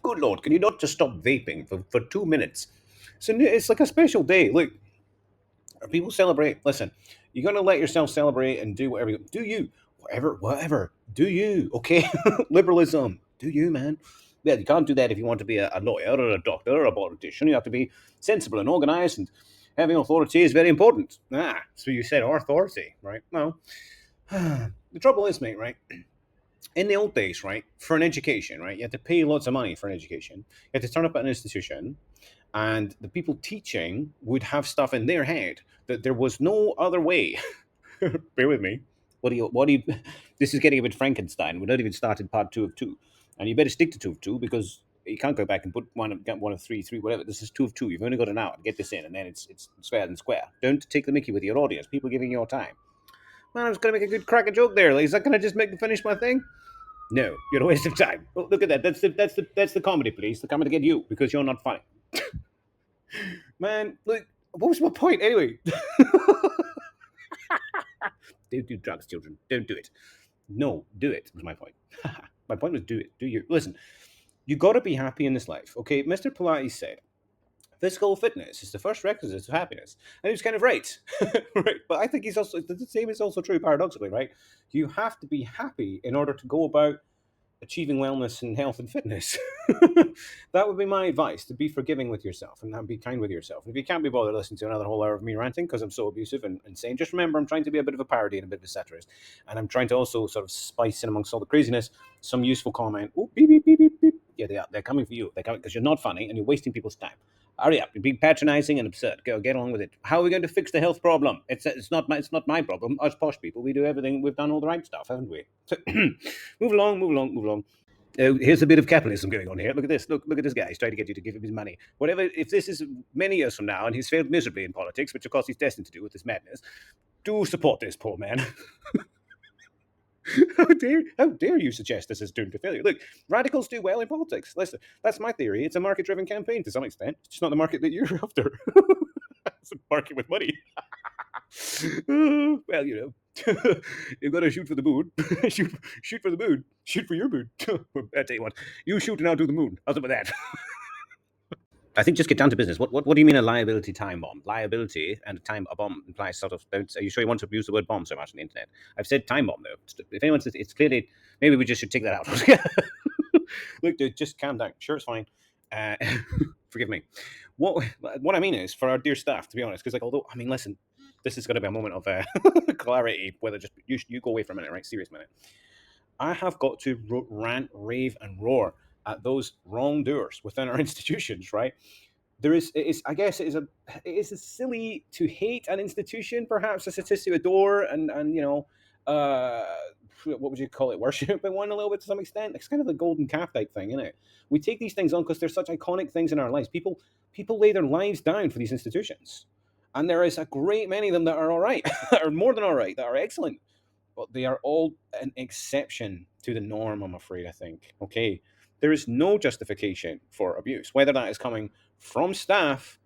Good Lord, can you not just stop vaping for 2 minutes? So it's like a special day. Look, people celebrate. Listen, you're gonna let yourself celebrate and do whatever you do. You whatever. Do you? Okay, liberalism. Do you, man? Yeah, you can't do that if you want to be a lawyer or a doctor or a politician. You have to be sensible and organized, and having authority is very important. So you said authority, right? Well, the trouble is, mate, right? In the old days, right, for an education, right, you had to pay lots of money for an education. You had to turn up at an institution, and the people teaching would have stuff in their head that there was no other way. Bear with me. What do you? This is getting a bit Frankenstein. We're not even started part two of two, and you better stick to two of two because you can't go back and put get one of three, whatever. This is two of two. You've only got an hour to get this in, and then it's fair and square. Don't take the Mickey with your audience. People giving you your time. Man, I was going to make a good crack a joke there. Like, is that going to just make me finish my thing? No, you're a waste of time. Oh, look at that. That's the comedy police. They're coming to get you because you're not funny. Man, look, what was my point anyway? Don't do drugs, children. Don't do it. No, do it was my point. My point was do it. Do you listen? You got to be happy in this life, okay? Mr. Pilates said physical fitness is the first requisite of happiness, and he was kind of right, right? But I think he's also the same is also true paradoxically, right? You have to be happy in order to go about achieving wellness and health and fitness. That would be my advice: to be forgiving with yourself and be kind with yourself. And if you can't be bothered listening to another whole hour of me ranting because I'm so abusive and insane, just remember I'm trying to be a bit of a parody and a bit of a satirist, and I'm trying to also sort of spice in amongst all the craziness some useful comment. Oh, beep beep beep beep beep. Yeah, they are. They're coming for you. They're coming because you're not funny and you're wasting people's time. Hurry up! You're being patronising and absurd. Go get on with it. How are we going to fix the health problem? It's not my problem. Us posh people, we do everything. We've done all the right stuff, haven't we? So, move along, move along, move along. Here's a bit of capitalism going on here. Look at this. Look at this guy. He's trying to get you to give him his money. Whatever. If this is many years from now and he's failed miserably in politics, which of course he's destined to do with this madness, do support this poor man. How dare you suggest this is doomed to failure? Look, radicals do well in politics. Listen, that's my theory. It's a market-driven campaign to some extent. It's just not the market that you're after. It's a market with money. Well, you've got to shoot for the moon. shoot for the moon. Shoot for your moon. I tell you what, you shoot and I'll do the moon. How's about that? I think just get down to business. What do you mean a liability time bomb? Liability and a bomb implies sort of. Are you sure you want to use the word bomb so much on the internet? I've said time bomb though. If anyone says it's clearly, maybe we just should take that out. Look, dude, just calm down. Sure, it's fine. Uh, Forgive me. What I mean is for our dear staff, to be honest, because although I mean, listen, this is going to be a moment of clarity. Whether just you go away for a minute, right? Serious minute. I have got to rant, rave, and roar at those wrongdoers within our institutions, right? There is, it is, I guess, it is a silly to hate an institution, perhaps a to adore, and uh, what would you call it, worship at one a little bit to some extent. It's kind of the golden calf type thing, isn't it? We take these things on because they're such iconic things in our lives. People lay their lives down for these institutions, and there is a great many of them that are all right, that are more than all right, that are excellent, but they are all an exception to the norm, I'm afraid, I think. Okay. There is no justification for abuse, whether that is coming from staff.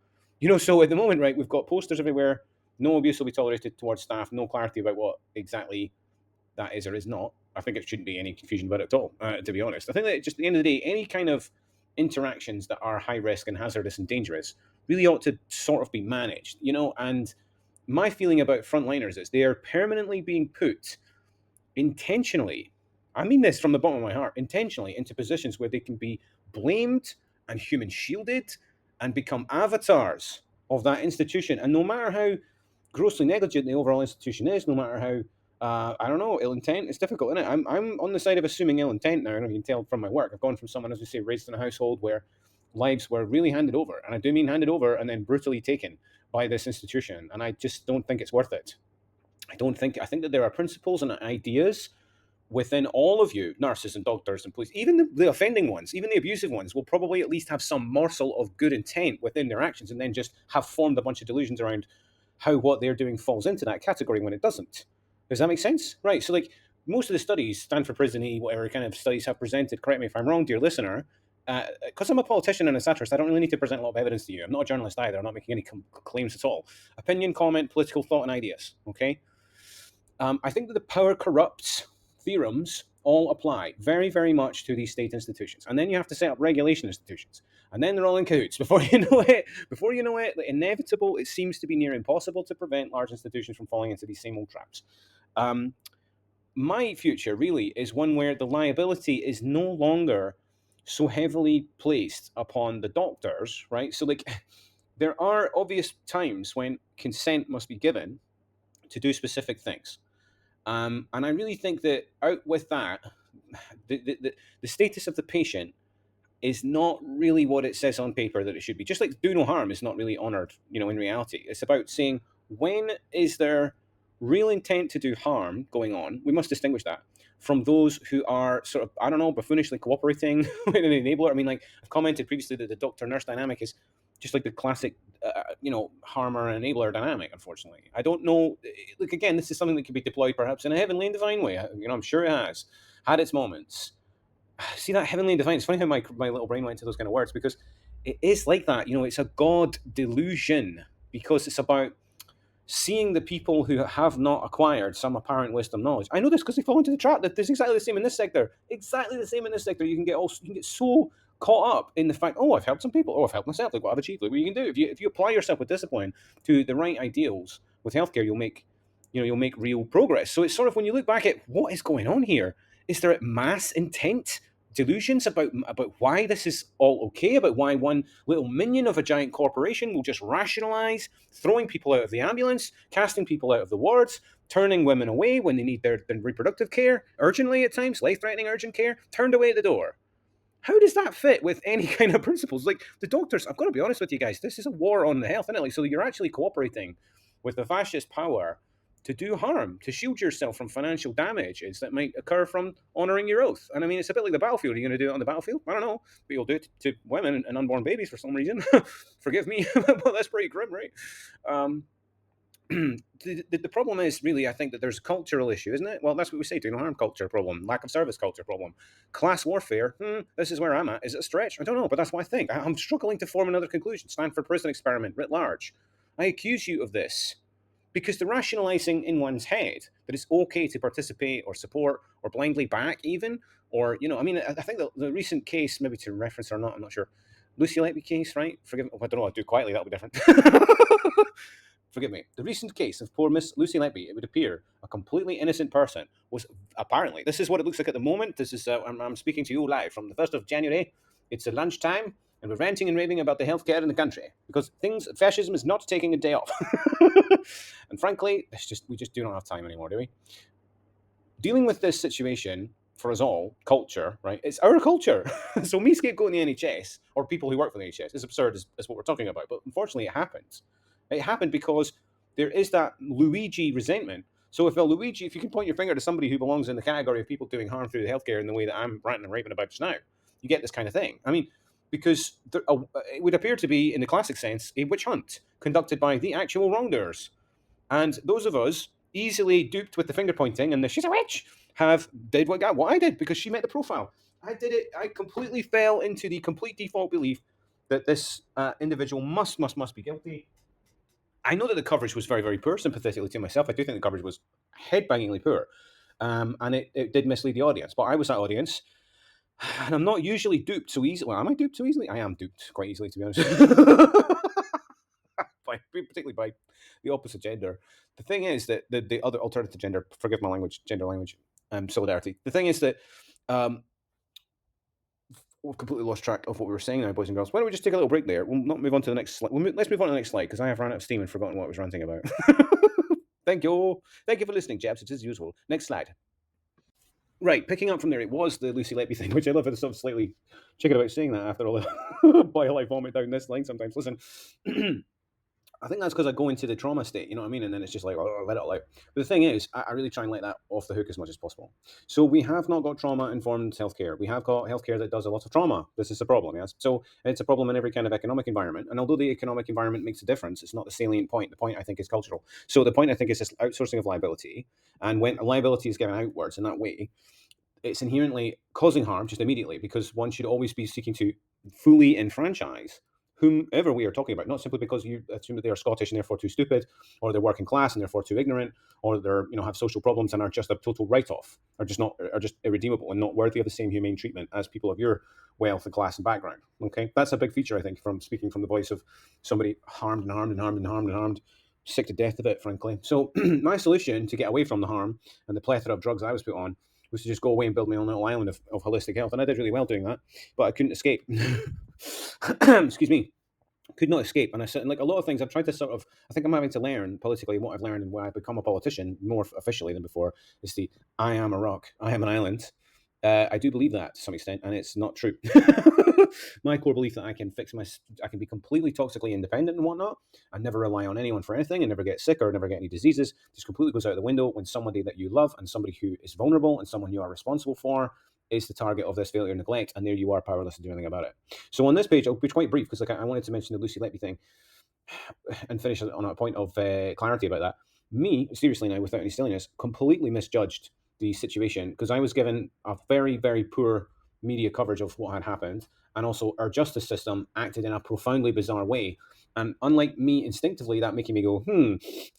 So at the moment, right, we've got posters everywhere. No abuse will be tolerated towards staff. No clarity about what exactly that is or is not. I think it shouldn't be any confusion about it at all, to be honest. I think that just at the end of the day, any kind of interactions that are high risk and hazardous and dangerous really ought to sort of be managed, and my feeling about frontliners is they are permanently being put intentionally, I mean this from the bottom of my heart, intentionally into positions where they can be blamed and human shielded and become avatars of that institution. And no matter how grossly negligent the overall institution is, no matter how I don't know, ill intent. It's difficult, isn't it? I'm on the side of assuming ill intent now, and you can tell from my work. I've gone from someone, as we say, raised in a household where lives were really handed over, and I do mean handed over and then brutally taken by this institution, and I just don't think it's worth it. I think that there are principles and ideas within all of you, nurses and doctors and police, even the offending ones, even the abusive ones, will probably at least have some morsel of good intent within their actions, and then just have formed a bunch of delusions around how what they're doing falls into that category when it doesn't. Does that make sense? Right. So, like, most of the studies, Stanford Prison, whatever kind of studies have presented, correct me if I'm wrong, dear listener, because I'm a politician and a satirist, I don't really need to present a lot of evidence to you. I'm not a journalist either. I'm not making any claims at all. Opinion, comment, political thought, and ideas. Okay. I think that the power corrupts theorems all apply very, very much to these state institutions. And then you have to set up regulation institutions. And then they're all in cahoots. Before you know it, the inevitable, it seems to be near impossible to prevent large institutions from falling into these same old traps. Um, my future really is one where the liability is no longer so heavily placed upon the doctors, right? So, like, there are obvious times when consent must be given to do specific things. And I really think that out with that, the status of the patient is not really what it says on paper that it should be. Just like do no harm is not really honored, in reality. It's about saying when is there real intent to do harm going on. We must distinguish that from those who are sort of, I don't know, buffoonishly cooperating with an enabler. I mean, like I've commented previously that the doctor-nurse dynamic is just like the classic, harmer and enabler dynamic, unfortunately. I don't know. Like, again, this is something that could be deployed perhaps in a heavenly and divine way. I'm sure it has had its moments. See that heavenly and divine? It's funny how my little brain went to those kind of words, because it is like that. It's a God delusion, because it's about seeing the people who have not acquired some apparent wisdom knowledge. I know this because they fall into the trap that there's exactly the same in this sector. Exactly the same in this sector. You can get so caught up in the fact, oh, I've helped some people, oh, I've helped myself. Look what I've achieved. Look what you can do if you apply yourself with discipline to the right ideals with healthcare. You'll make real progress. So it's sort of, when you look back at what is going on here, is there mass intent delusions about why this is all okay, about why one little minion of a giant corporation will just rationalize throwing people out of the ambulance, casting people out of the wards, turning women away when they need their reproductive care urgently, at times life-threatening urgent care, turned away at the door. How does that fit with any kind of principles? Like, the doctors, I've got to be honest with you guys, this is a war on the health, isn't it? Like, so you're actually cooperating with the fascist power to do harm, to shield yourself from financial damages that might occur from honoring your oath. And I mean, it's a bit like the battlefield. Are you going to do it on the battlefield? I don't know. But you'll do it to women and unborn babies for some reason. Forgive me, but that's pretty grim, right? The problem is really, I think, that there's a cultural issue, isn't it? Well, that's what we say, do no harm culture problem, lack of service culture problem, class warfare. This is where I'm at. Is it a stretch? I don't know, but that's what I think. I'm struggling to form another conclusion. Stanford Prison Experiment writ large. I accuse you of this because the rationalizing in one's head that it's okay to participate or support or blindly back even, or, I mean, I think the recent case, maybe to reference or not, I'm not sure, Lucy Letby case, right? Forgive me, I don't know, I'll do it quietly, that'll be different. Forgive me. The recent case of poor Miss Lucy Letby, it would appear a completely innocent person was apparently, this is what it looks like at the moment. This is, I'm speaking to you live from the 1st of January. It's a lunchtime, and we're ranting and raving about the healthcare in the country because fascism is not taking a day off. And frankly, we just do not have time anymore, do we? Dealing with this situation for us all, culture, right? It's our culture. So me scapegoating the NHS or people who work for the NHS is absurd as what we're talking about. But unfortunately, it happens. It happened because there is that Luigi resentment. So if you can point your finger to somebody who belongs in the category of people doing harm through the healthcare in the way that I'm ranting and raving about just now, you get this kind of thing. I mean, because it would appear to be, in the classic sense, a witch hunt conducted by the actual wrongdoers. And those of us easily duped with the finger pointing and the she's a witch did what I did because she met the profile. I did it. I completely fell into the complete default belief that this individual must be guilty. I know that the coverage was very, very poor, sympathetically to myself. I do think the coverage was headbangingly poor. And it did mislead the audience. But I was that audience. And I'm not usually duped so easily. Well, am I duped so easily? I am duped quite easily, to be honest. Particularly by the opposite gender. The thing is that the other alternative gender, forgive my language, gender language, solidarity. The thing is that we've completely lost track of what we were saying now, boys and girls. Why don't we just take a little break there? We'll not move on to the next slide. Let's move on to the next slide, because I have run out of steam and forgotten what I was ranting about. Thank you. Thank you for listening, chaps. It is usual. Next slide. Right, picking up from there, it was the Lucy Letby thing, which I love. It's sort of slightly chicken about saying that after all the bile I vomit down this line sometimes. Listen, I think that's because I go into the trauma state, you know what I mean? And then it's just like, oh, let it all out. But the thing is, I really try and let that off the hook as much as possible. So we have not got trauma-informed healthcare. We have got healthcare that does a lot of trauma. This is a problem, yes? So it's a problem in every kind of economic environment. And although the economic environment makes a difference, it's not the salient point. The point, I think, is cultural. So the point, I think, is this outsourcing of liability. And when liability is given outwards in that way, it's inherently causing harm just immediately, because one should always be seeking to fully enfranchise whomever we are talking about, not simply because you assume that they are Scottish and therefore too stupid, or they're working class and therefore too ignorant, or they're have social problems and are just a total write-off, are just irredeemable and not worthy of the same humane treatment as people of your wealth and class and background. Okay, that's a big feature, I think, from speaking from the voice of somebody harmed and harmed and harmed and harmed and harmed, sick to death of it, frankly. So my solution to get away from the harm and the plethora of drugs I was put on was to just go away and build my own little island of holistic health. And I did really well doing that, but I couldn't escape. Excuse me. Could not escape. And I said, like a lot of things, I've tried to sort of, I think I'm having to learn politically what I've learned and when I become a politician more officially than before is the I am a rock, I am an island. I do believe that to some extent, and it's not true. My core belief that I can be completely toxically independent and whatnot, and never rely on anyone for anything, and never get sick or never get any diseases, just completely goes out the window when somebody that you love and somebody who is vulnerable and someone you are responsible for is the target of this failure and neglect, and there you are powerless to do anything about it. So on this page, I'll be quite brief because I wanted to mention the Lucy Letby thing and finish on a point of clarity about that. Me, seriously now, without any silliness, completely misjudged the situation because I was given a very, very poor media coverage of what had happened, and also our justice system acted in a profoundly bizarre way. And unlike me instinctively, that making me go,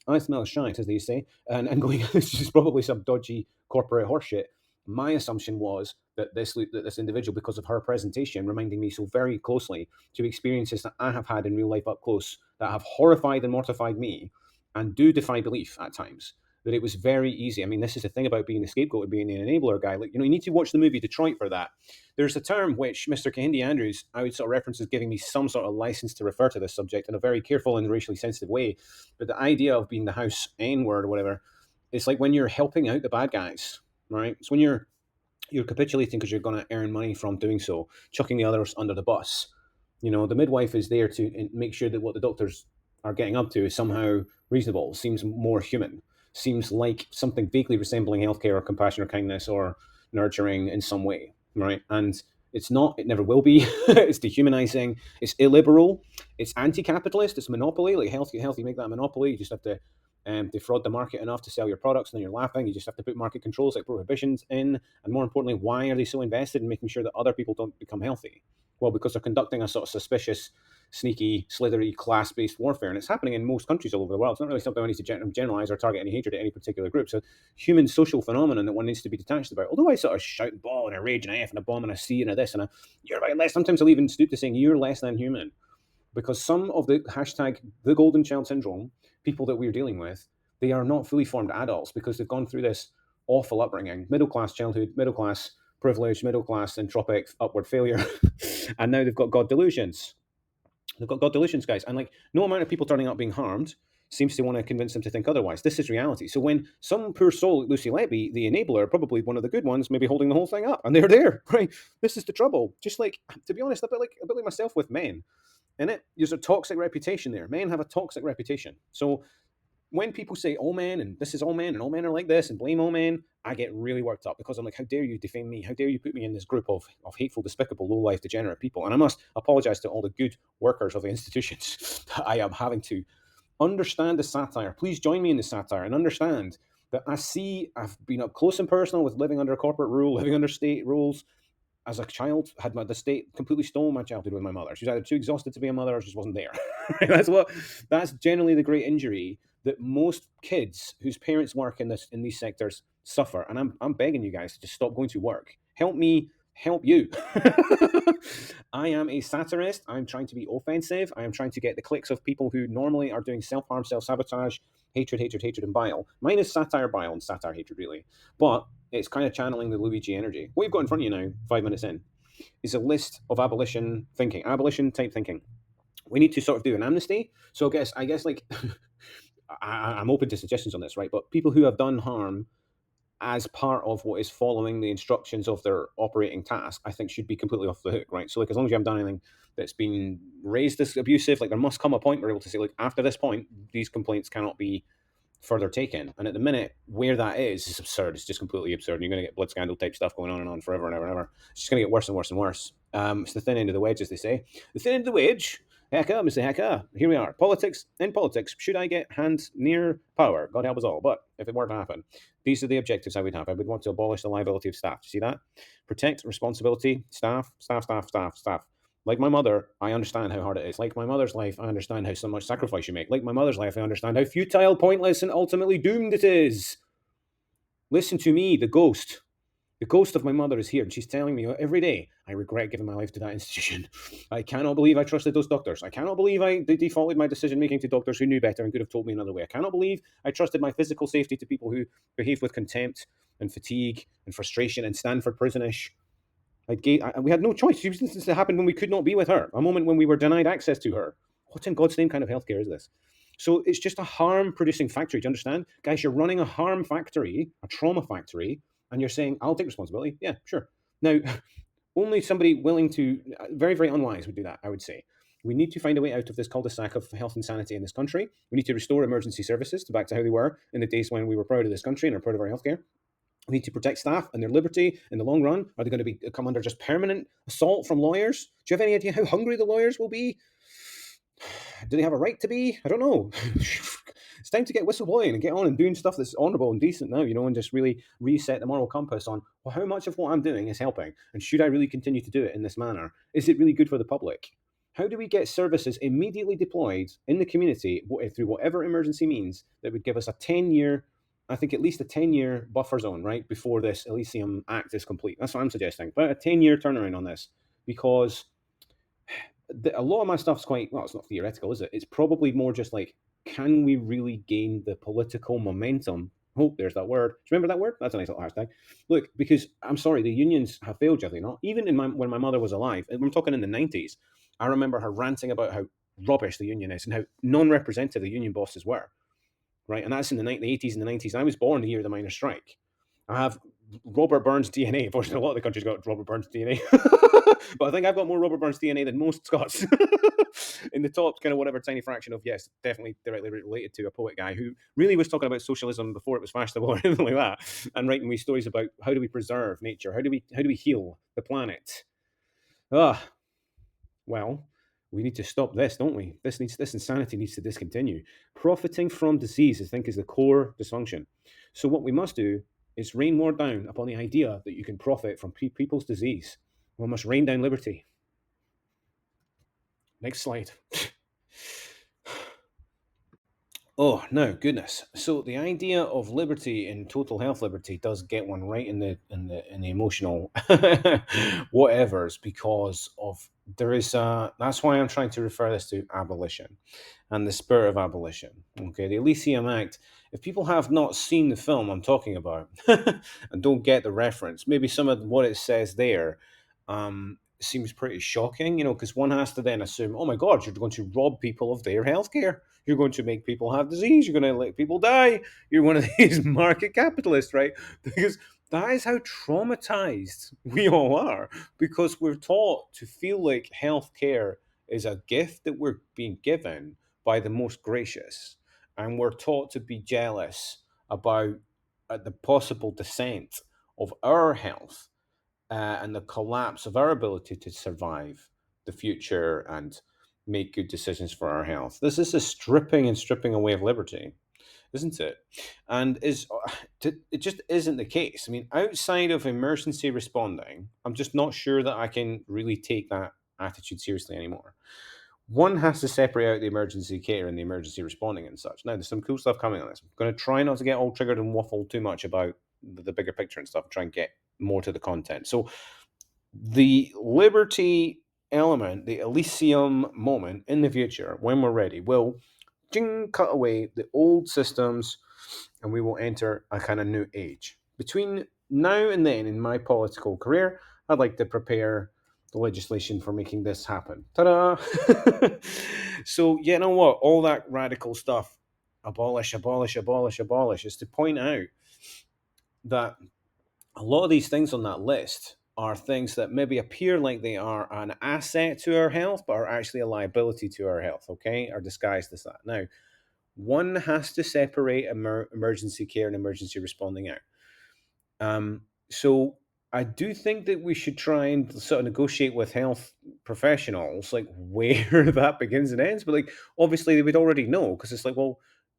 I smell shite, as they say, and going, this is probably some dodgy corporate horseshit. My assumption was that this individual, because of her presentation, reminding me so very closely to experiences that I have had in real life up close that have horrified and mortified me and do defy belief at times, that it was very easy. I mean, this is the thing about being the scapegoat and being the enabler guy. Like, you need to watch the movie Detroit for that. There's a term which Mr. Kahindi Andrews, I would sort of reference as giving me some sort of license to refer to this subject in a very careful and racially sensitive way. But the idea of being the house N-word or whatever, it's like when you're helping out the bad guys, right? It's when you're capitulating because you're going to earn money from doing so, chucking the others under the bus. The midwife is there to make sure that what the doctors are getting up to is somehow reasonable, seems more human, seems like something vaguely resembling healthcare or compassion or kindness or nurturing in some way, right? And it's not, it never will be. It's dehumanizing, it's illiberal, it's anti-capitalist, it's monopoly. Like healthy, make that a monopoly. You just have to defraud the market enough to sell your products, and then you're laughing. You just have to put market controls like prohibitions in. And more importantly, why are they so invested in making sure that other people don't become healthy? Well, because they're conducting a sort of suspicious, sneaky, slithery, class-based warfare, and it's happening in most countries all over the world. It's not really something I need to generalize or target any hatred at any particular group. So, human social phenomenon that one needs to be detached about. Although I sort of shout and bawl and a rage and a F and a bomb and a C and a this and a you're right less. Sometimes I'll even stoop to saying you're less than human, because some of the hashtag the golden child syndrome people that we're dealing with, they are not fully formed adults because they've gone through this awful upbringing, middle class childhood, middle class privilege, middle class entropic upward failure, and now they've got God delusions. They've got God delusions, guys, and like no amount of people turning up being harmed seems to want to convince them to think otherwise. This is reality. So when some poor soul like Lucy Letby, the enabler, probably one of the good ones, maybe holding the whole thing up, and they're there, right? This is the trouble. Just like, to be honest, a bit like myself with men. In it, there's a toxic reputation there. Men have a toxic reputation. So when people say all men and this is all men and all men are like this and blame all men, I get really worked up because I'm like, how dare you defame me? How dare you put me in this group of hateful, despicable, low-life, degenerate people? And I must apologize to all the good workers of the institutions that I am having to understand the satire. Please join me in the satire and understand that I've been up close and personal with living under corporate rule, living under state rules. As a child, the state completely stole my childhood with my mother. She was either too exhausted to be a mother or she just wasn't there. That's generally the great injury that most kids whose parents work in these sectors suffer. And I'm begging you guys to just stop going to work. Help me help you. I am a satirist. I'm trying to be offensive. I am trying to get the clicks of people who normally are doing self-harm, self-sabotage, hatred, and bile. Mine is satire, bile, and satire, hatred, really. But it's kind of channeling the Luigi energy. What you've got in front of you now, 5 minutes in, is a list of abolition type thinking. We need to sort of do an amnesty. So I guess like, I'm open to suggestions on this, right? But people who have done harm as part of what is following the instructions of their operating task, I think should be completely off the hook, right? So like, as long as you haven't done anything that's been raised as abusive, like there must come a point where we're able to say, like, after this point, these complaints cannot be further taken. And at the minute, where that is absurd. It's just completely absurd. And you're going to get blood scandal type stuff going on and on forever and ever and ever. It's just going to get worse and worse and worse. It's the thin end of the wedge, as they say. The thin end of the wedge. Hecka, Mr. Hecka. Here we are. Politics. In politics, should I get hands near power? God help us all. But if it were to happen, these are the objectives I would have. I would want to abolish the liability of staff. See that? Protect responsibility, staff. Like my mother, I understand how hard it is. Like my mother's life, I understand how so much sacrifice you make. Like my mother's life, I understand how futile, pointless, and ultimately doomed it is. Listen to me, the ghost. The ghost of my mother is here, and she's telling me every day, I regret giving my life to that institution. I cannot believe I trusted those doctors. I cannot believe I defaulted my decision making to doctors who knew better and could have told me another way. I cannot believe I trusted my physical safety to people who behaved with contempt and fatigue and frustration and Stanford prisonish. We had no choice. This happened when we could not be with her, a moment when we were denied access to her. What in God's name kind of healthcare is this? So it's just a harm producing factory. Do you understand? Guys, you're running a harm factory, a trauma factory, and you're saying, I'll take responsibility. Yeah, sure. Now, only somebody willing to, very, very unwise would do that, I would say. We need to find a way out of this cul-de-sac of health and sanity in this country. We need to restore emergency services to back to how they were in the days when we were proud of this country and are proud of our healthcare. We need to protect staff and their liberty in the long run. Are they going to come under just permanent assault from lawyers? Do you have any idea how hungry the lawyers will be? Do they have a right to be? I don't know. It's time to get whistleblowing and get on and doing stuff that's honourable and decent now, and just really reset the moral compass on, well, how much of what I'm doing is helping? And should I really continue to do it in this manner? Is it really good for the public? How do we get services immediately deployed in the community through whatever emergency means that would give us a 10-year, I think at least a 10-year buffer zone, right, before this Elysium Act is complete? That's what I'm suggesting. But a 10-year turnaround on this, because a lot of my stuff's quite, well, it's not theoretical, is it? It's probably more just like, can we really gain the political momentum? Oh, there's that word. Do you remember that word? That's a nice little hashtag. Look, because I'm sorry, the unions have failed, Jeffrey. Not even when my mother was alive. I'm talking in the 90s. I remember her ranting about how rubbish the union is and how non-representative the union bosses were. Right, and that's in the 80s and the 90s. I was born the year of the miners' strike. I have Robert Burns DNA. Unfortunately, a lot of the country's got Robert Burns DNA. But I think I've got more Robert Burns DNA than most Scots. In the top kind of whatever tiny fraction of, yes, definitely directly related to a poet guy who really was talking about socialism before it was fashionable or anything like that, and writing me stories about how do we preserve nature, how do we heal the planet. Ah, well, we need to stop this, don't we? This insanity needs to discontinue. Profiting from disease, I think, is the core dysfunction. So what we must do is rain more down upon the idea that you can profit from people's disease. We must rain down liberty. Next slide. Oh no, goodness! So the idea of liberty and total health liberty does get one right in the emotional whatevers, because of there is that's why I'm trying to refer this to abolition and the spirit of abolition. Okay, the Elysium Act. If people have not seen the film I'm talking about and don't get the reference, maybe some of what it says there seems pretty shocking, because one has to then assume, oh my God, you're going to rob people of their healthcare. You're going to make people have disease. You're going to let people die. You're one of these market capitalists, right? Because that is how traumatized we all are, because we're taught to feel like healthcare is a gift that we're being given by the most gracious. And we're taught to be jealous about the possible descent of our health and the collapse of our ability to survive the future and make good decisions for our health. This is a stripping and stripping away of liberty, isn't it? And it just isn't the case. I mean, outside of emergency responding, I'm just not sure that I can really take that attitude seriously anymore. One has to separate out the emergency care and the emergency responding and such. Now, there's some cool stuff coming on this. I'm going to try not to get all triggered and waffle too much about the bigger picture and stuff, try and get more to the content. So, the liberty element, the Elysium moment in the future, when we're ready, will cut away the old systems and we will enter a kind of new age. Between now and then in my political career, I'd like to prepare the legislation for making this happen. Ta-da! So, you know what? All that radical stuff, abolish, abolish, abolish, abolish, is to point out that a lot of these things on that list are things that maybe appear like they are an asset to our health, but are actually a liability to our health, okay? Are disguised as that. Now, one has to separate emergency care and emergency responding out. So I do think that we should try and sort of negotiate with health professionals, like where that begins and ends. But like, obviously, they would already know, because it's like, well,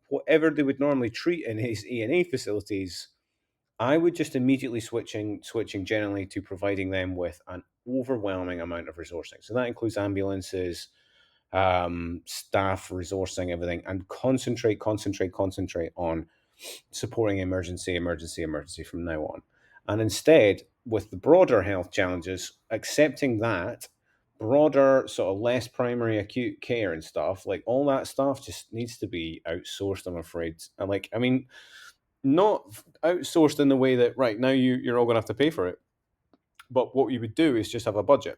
whatever they would normally treat in his E&A facilities, I would just immediately switching generally to providing them with an overwhelming amount of resourcing. So that includes ambulances, staff resourcing, everything, and concentrate on supporting emergency from now on. And instead, with the broader health challenges, accepting that broader, sort of less primary acute care and stuff, like all that stuff just needs to be outsourced, I'm afraid. And like, I mean, not outsourced in the way that, right, now you're all going to have to pay for it. But what you would do is just have a budget.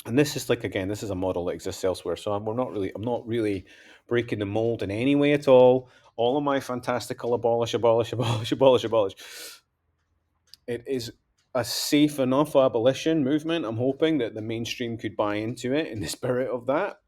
And this is like, again, this is a model that exists elsewhere. So I'm not really breaking the mold in any way at all. All of my fantastical abolish. It is a safe enough abolition movement. I'm hoping that the mainstream could buy into it in the spirit of that.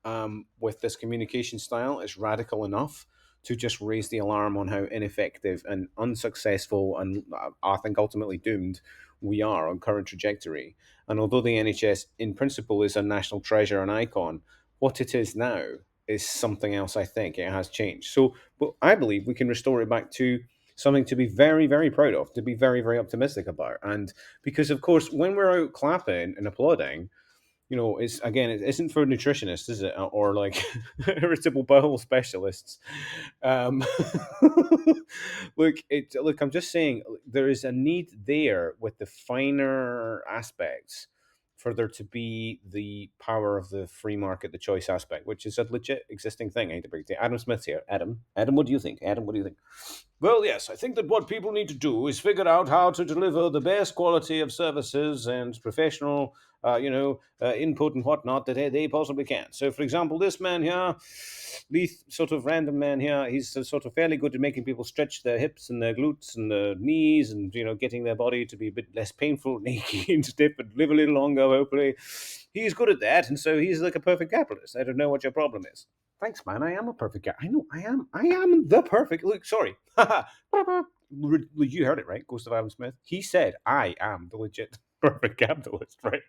With this communication style, it's radical enough to just raise the alarm on how ineffective and unsuccessful and I think ultimately doomed we are on current trajectory. And although the NHS in principle is a national treasure and icon, what it is now is something else. I think it has changed. So, but I believe we can restore it back to something to be very, very proud of, to be very, very optimistic about. And because, of course, when we're out clapping and applauding, it's again, it isn't for nutritionists, is it? Or like irritable bowel specialists. Um, look, I'm just saying there is a need there with the finer aspects for there to be the power of the free market, the choice aspect, which is a legit existing thing. I hate to break it to you. Adam Smith's here. Adam, what do you think? Adam, what do you think? Well, yes, I think that what people need to do is figure out how to deliver the best quality of services and professional, input and whatnot that they possibly can. So, for example, this man here, Leith, sort of random man here, he's sort of fairly good at making people stretch their hips and their glutes and their knees and, getting their body to be a bit less painful, naked and stiff and live a little longer, hopefully. He's good at that, and so he's like a perfect capitalist. I don't know what your problem is. Thanks, man. I am a perfect guy. I know. I am. I am the perfect. Look, sorry. You heard it right, Ghost of Adam Smith. He said, "I am the legit perfect capitalist," right?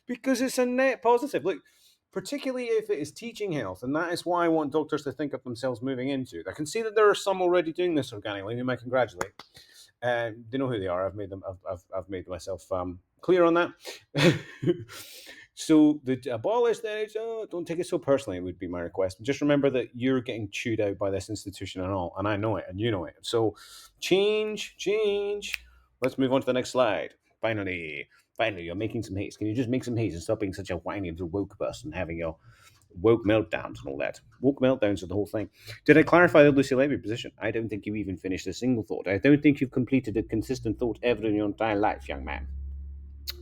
Because it's a net positive. Look, particularly if it is teaching health, and that is why I want doctors to think of themselves moving into. I can see that there are some already doing this organically, whom I congratulate. They know who they are. I've made them. I've made myself clear on that. So the abolish the NHS. Don't take it so personally. Would be my request. Just remember that you're getting chewed out by this institution and all, and I know it, and you know it. So change. Let's move on to the next slide. Finally, you're making some haste. Can you just make some haste and stop being such a whiny little woke person, having your woke meltdowns and all that? Woke meltdowns are the whole thing. Did I clarify the Lucy Levy position? I don't think you even finished a single thought. I don't think you've completed a consistent thought ever in your entire life, young man.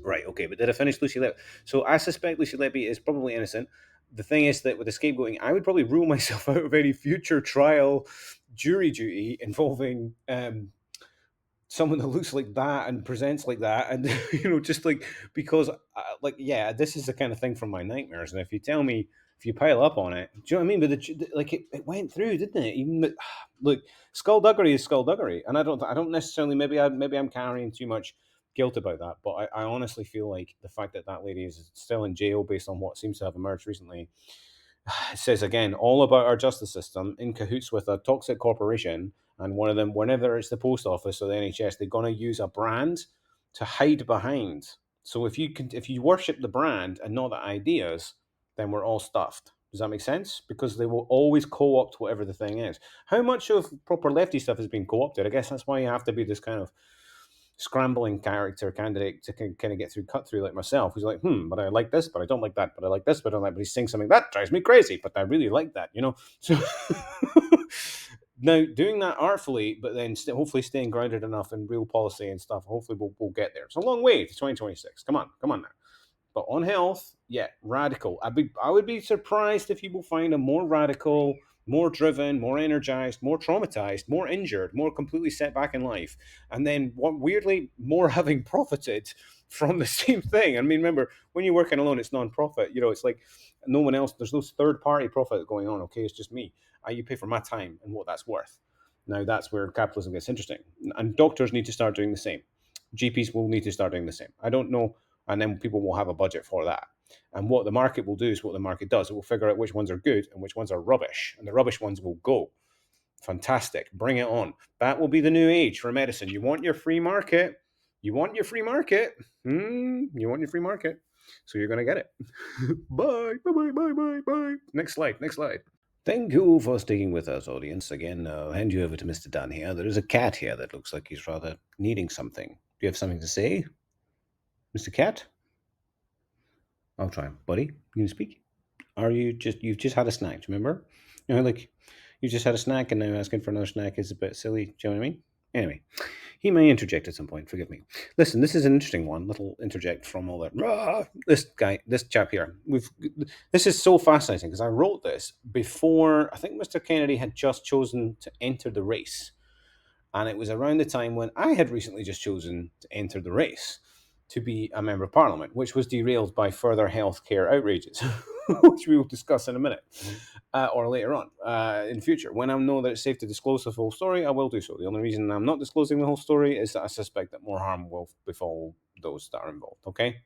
Right, okay, but did I finish Lucy Levy? So I suspect Lucy Levy is probably innocent. The thing is that with the scapegoating, I would probably rule myself out of any future trial jury duty involving someone that looks like that and presents like that, and just like because this is the kind of thing from my nightmares. And if you pile up on it, do you know what I mean? But it went through, didn't it? Even look, skullduggery is skullduggery, and I don't necessarily, maybe I'm carrying too much guilt about that, but I honestly feel like the fact that lady is still in jail based on what seems to have emerged recently, it says again all about our justice system in cahoots with a toxic corporation. And one of them, whenever it's the post office or the NHS, they're going to use a brand to hide behind. So if you worship the brand and not the ideas, then we're all stuffed. Does that make sense? Because they will always co-opt whatever the thing is. How much of proper lefty stuff has been co-opted? I guess that's why you have to be this kind of scrambling character candidate to kind of get through, cut through, like myself, who's like, but I like this, but I don't like that, but I like this, but I don't like, but he's saying something that drives me crazy, but I really like that, So now doing that artfully, but then hopefully staying grounded enough in real policy and stuff, hopefully we'll get there. It's a long way to 2026. Come on now. But on health, yeah, radical. I would be surprised if you will find a more radical, more driven, more energized, more traumatized, more injured, more completely set back in life, and then what weirdly more having profited from the same thing. I mean, remember when you're working alone, it's non-profit. It's like no one else. There's no third-party profit going on. Okay, it's just me. You pay for my time and what that's worth. Now that's where capitalism gets interesting, and doctors need to start doing the same. GPs will need to start doing the same. I don't know, and then people will have a budget for that. And what the market will do is what the market does. It will figure out which ones are good and which ones are rubbish, and the rubbish ones will go. Fantastic, bring it on. That will be the new age for medicine. You want your free market? You want your free market? You want your free market. So you're going to get it. Bye, bye, bye, bye, bye, bye. Next slide, next slide. Thank you for sticking with us, audience. Again, I'll hand you over to Mr. Dan here. There is a cat here that looks like he's rather needing something. Do you have something to say, Mr. Cat? I'll try. Buddy, you can speak? Are you've just had a snack, do you remember? Like, you just had a snack and now asking for another snack is a bit silly, do you know what I mean? Anyway, he may interject at some point, forgive me. Listen, this is an interesting one, little interject from all that. This chap here, this is so fascinating because I wrote this before, I think Mr. Kennedy had just chosen to enter the race. And it was around the time when I had recently just chosen to enter the race to be a member of parliament, which was derailed by further healthcare outrages, which we will discuss in a minute or later on in the future. When I know that it's safe to disclose the full story, I will do so. The only reason I'm not disclosing the whole story is that I suspect that more harm will befall those that are involved. Okay,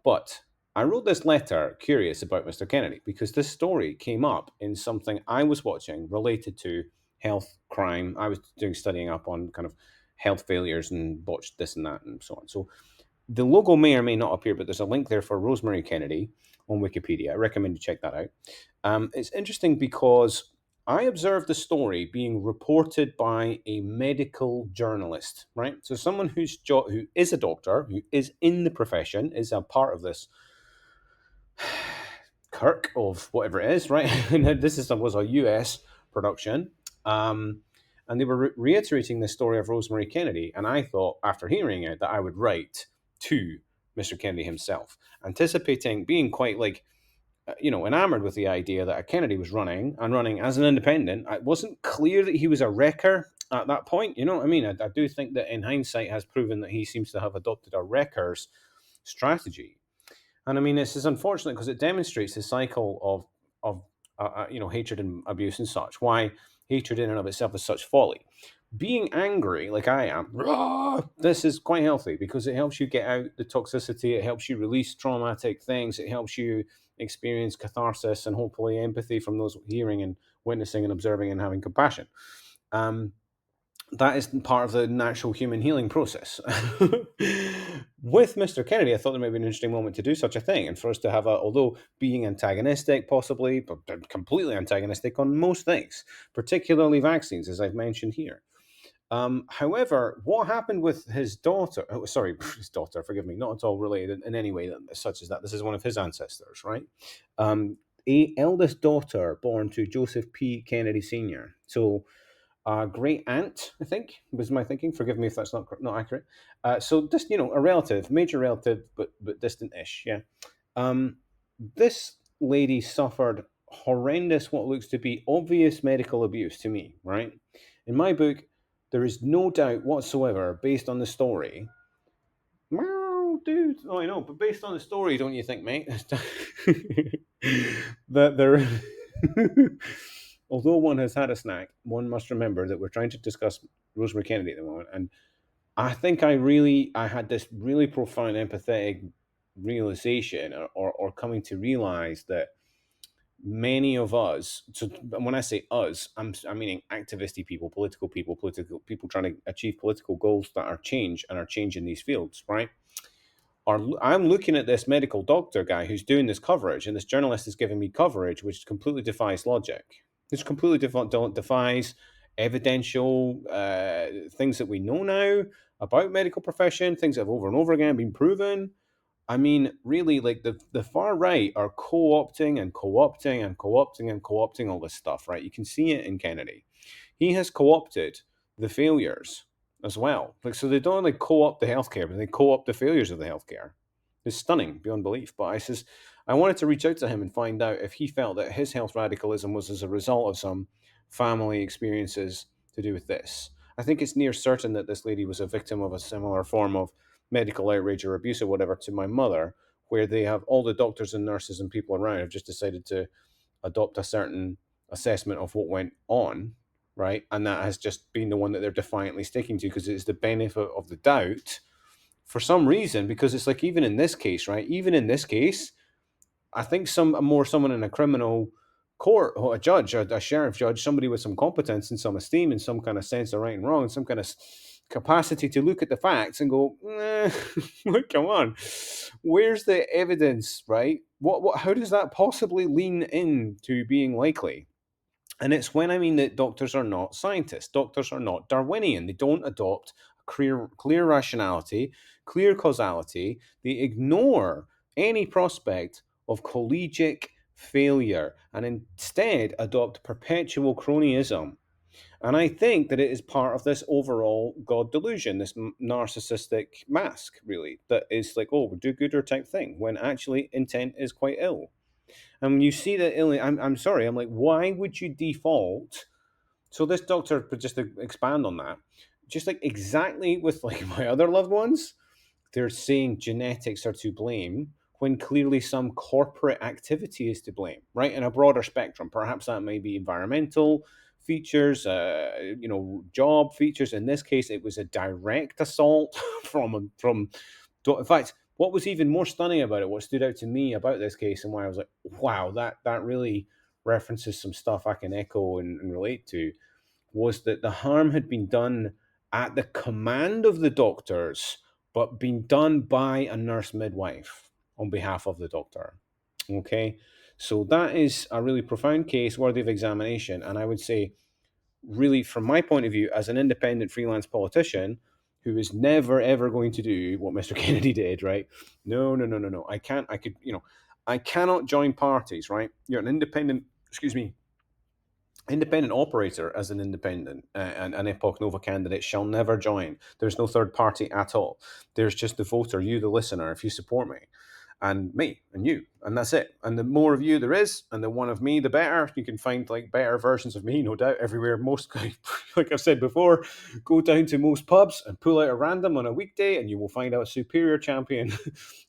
but I wrote this letter curious about Mr. Kennedy because this story came up in something I was watching related to health crime. I was studying up on kind of health failures and botched this and that and so on. So the logo may or may not appear, but there's a link there for Rosemary Kennedy on Wikipedia. I recommend you check that out. It's interesting because I observed the story being reported by a medical journalist, right? So someone who is a doctor, who is in the profession, is a part of this Kirk of whatever it is, right? And this was a US production. And they were reiterating the story of Rosemary Kennedy. And I thought, after hearing it, that I would write to Mr. Kennedy himself, anticipating being quite enamored with the idea that a Kennedy was running as an independent. It wasn't clear that he was a wrecker at that point. You know what I mean? I do think that in hindsight has proven that he seems to have adopted a wrecker's strategy. And I mean, this is unfortunate because it demonstrates the cycle of hatred and abuse and such. Why hatred in and of itself is such folly. Being angry, like I am, this is quite healthy because it helps you get out the toxicity. It helps you release traumatic things. It helps you experience catharsis and hopefully empathy from those hearing and witnessing and observing and having compassion. That is part of the natural human healing process. With Mr. Kennedy, I thought there might be an interesting moment to do such a thing, and for us to have although being antagonistic, possibly, but completely antagonistic on most things, particularly vaccines, as I've mentioned here. However, what happened with his daughter? His daughter. Forgive me, not at all related in any way such as that. This is one of his ancestors, right? A eldest daughter born to Joseph P. Kennedy Sr. So great aunt, I think, was my thinking. Forgive me if that's not accurate. So just a relative, major relative, but distant-ish. Yeah. This lady suffered horrendous, what looks to be obvious medical abuse to me. Right. In my book, there is no doubt whatsoever, based on the story. Meow, dude. Oh, I know, but based on the story, don't you think, mate? That there. Although one has had a snack, one must remember that we're trying to discuss Rosemary Kennedy at the moment. And I think I had this really profound empathetic realization or coming to realize that many of us, so when I say us, I'm meaning activisty people, political people trying to achieve political goals that are change and are changing these fields, right? I'm looking at this medical doctor guy who's doing this coverage, and this journalist is giving me coverage which completely defies logic. This completely defies evidential things that we know now about medical profession, things that have over and over again been proven. I mean, really, like the far right are co-opting and co-opting and co-opting and co-opting all this stuff, right? You can see it in Kennedy. He has co-opted the failures as well. Like, so they don't like co-opt the healthcare, but they co-opt the failures of the healthcare. It's stunning beyond belief. But I wanted to reach out to him and find out if he felt that his health radicalism was as a result of some family experiences to do with this. I think it's near certain that this lady was a victim of a similar form of medical outrage or abuse or whatever to my mother, where they have all the doctors and nurses and people around have just decided to adopt a certain assessment of what went on, right? And that has just been the one that they're defiantly sticking to because it's the benefit of the doubt for some reason. Because it's like, even in this case, right? Even in this case, I think someone in a criminal court, a judge, a sheriff judge, somebody with some competence and some esteem and some kind of sense of right and wrong, and some kind of capacity to look at the facts and go, come on, where's the evidence, right? How does that possibly lean into being likely? And it's when I mean that doctors are not scientists, doctors are not Darwinian. They don't adopt a clear rationality, clear causality. They ignore any prospect of collegiate failure and instead adopt perpetual cronyism. And I think that it is part of this overall God delusion, this narcissistic mask, really, that is like, oh, do gooder type thing, when actually intent is quite ill. And when you see that ill, I'm sorry, I'm like, why would you default? So this doctor, just to expand on that, just like exactly with like my other loved ones, they're saying genetics are to blame when clearly some corporate activity is to blame, right? In a broader spectrum, perhaps that may be environmental features, job features. In this case, it was a direct assault from. In fact, what was even more stunning about it, what stood out to me about this case, and why I was like, wow, that really references some stuff I can echo and relate to, was that the harm had been done at the command of the doctors, but been done by a nurse midwife on behalf of the doctor. Okay. So that is a really profound case worthy of examination. And I would say, really, from my point of view, as an independent freelance politician who is never ever going to do what Mr. Kennedy did, right? No, no, no, no, no. I cannot join parties, right? You're an independent, excuse me, independent operator as an independent and an Epoch Nova candidate shall never join. There's no third party at all. There's just the voter, you, the listener, if you support me, and me, and you, and that's it. And the more of you there is, and the one of me, the better. You can find like better versions of me, no doubt, everywhere. Most, like I've said before, go down to most pubs and pull out a random on a weekday, and you will find out a superior champion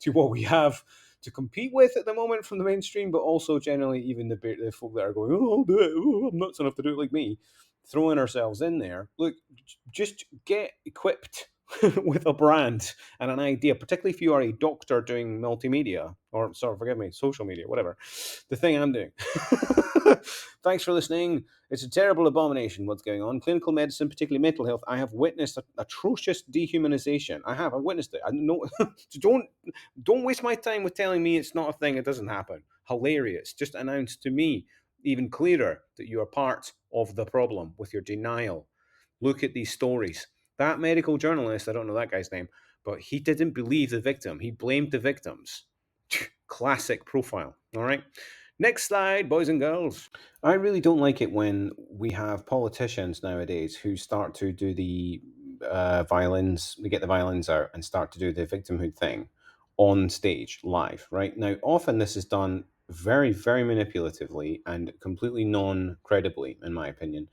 to what we have to compete with at the moment from the mainstream, but also generally even the folk that are going, oh, I'll do it, oh, I'm nuts enough to do it like me, throwing ourselves in there. Look, just get equipped with a brand and an idea, particularly if you are a doctor doing multimedia or, sorry, forgive me, social media, whatever, the thing I'm doing. Thanks for listening. It's a terrible abomination what's going on. Clinical medicine, particularly mental health, I have witnessed atrocious dehumanization. I've witnessed it. I know. So don't waste my time with telling me it's not a thing. It doesn't happen. Hilarious. Just announce to me even clearer that you are part of the problem with your denial. Look at these stories. That medical journalist, I don't know that guy's name, but he didn't believe the victim. He blamed the victims. Classic profile. All right. Next slide, boys and girls. I really don't like it when we have politicians nowadays who start to do the violins, they get the violins out and start to do the victimhood thing on stage live, right? Now, often this is done very, very manipulatively and completely non credibly, in my opinion.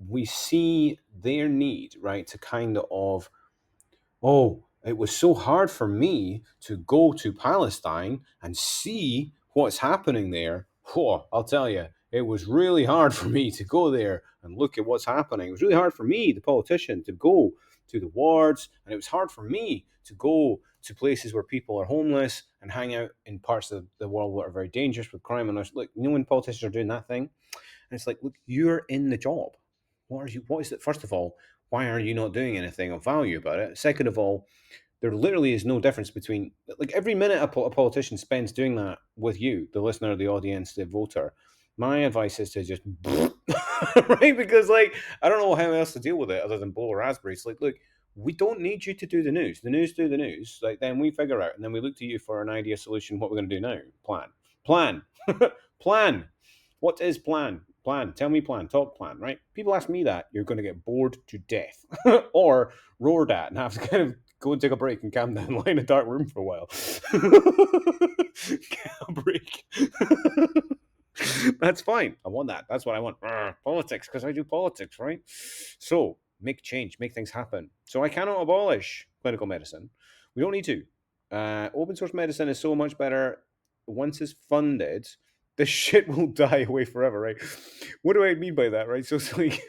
We see their need, right, to kind of, oh, it was so hard for me to go to Palestine and see what's happening there. Oh, I'll tell you, it was really hard for me to go there and look at what's happening. It was really hard for me, the politician, to go to the wards, and it was hard for me to go to places where people are homeless and hang out in parts of the world that are very dangerous with crime. And I was like, you know, when politicians are doing that thing, and it's like, look, you're in the job. What is it? First of all, why are you not doing anything of value about it? Second of all, there literally is no difference between, like, every minute a politician spends doing that with you, the listener, the audience, the voter. My advice is to just right, because like I don't know how else to deal with it other than blow raspberries. Like, look, we don't need you to do the news. The news do the news. Like, then we figure out, and then we look to you for an idea, solution. What we're going to do now? Plan, plan. What is plan? Plan. Tell me plan. Talk plan. Right? People ask me that. You're going to get bored to death, or roared at and have to kind of go and take a break and calm down, lie in a dark room for a while. Get a break. That's fine. I want that. That's what I want. Politics, because I do politics, right? So make change, make things happen. So I cannot abolish clinical medicine. We don't need to. Open source medicine is so much better once it's funded. This shit will die away forever, right? What do I mean by that, right? So it's like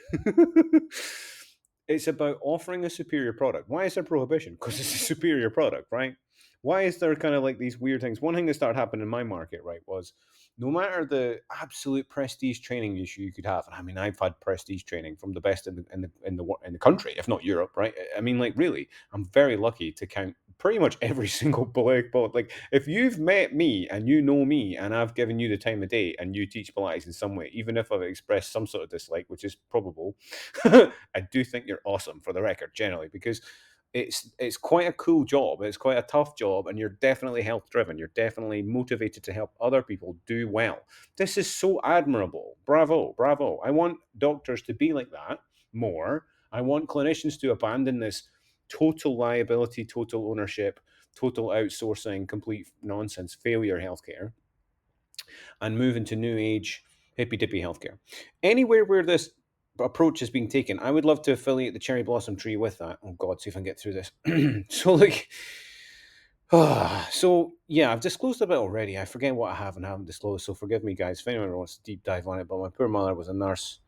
it's about offering a superior product. Why is there prohibition? Because it's a superior product, right? Why is there kind of like these weird things? One thing that started happening in my market, right, was no matter the absolute prestige training issue you could have, and I mean, I've had prestige training from the best in the country, if not Europe, right? I mean, like, really, I'm very lucky to count pretty much every single bullet. Like, if you've met me and you know me, and I've given you the time of day, and you teach Pilates in some way, even if I've expressed some sort of dislike, which is probable, I do think you're awesome for the record, generally, because it's quite a cool job. It's quite a tough job, and you're definitely health driven. You're definitely motivated to help other people do well. This is so admirable. Bravo, bravo. I want doctors to be like that more. I want clinicians to abandon this total liability, total ownership, total outsourcing, complete nonsense, failure healthcare, and move into new age hippy dippy healthcare. Anywhere where this approach is being taken, I would love to affiliate the cherry blossom tree with that. Oh God, see if I can get through this. So like, so yeah, I've disclosed a bit already. I forget what I have and haven't disclosed. So forgive me, guys, if anyone wants to deep dive on it. But my poor mother was a nurse.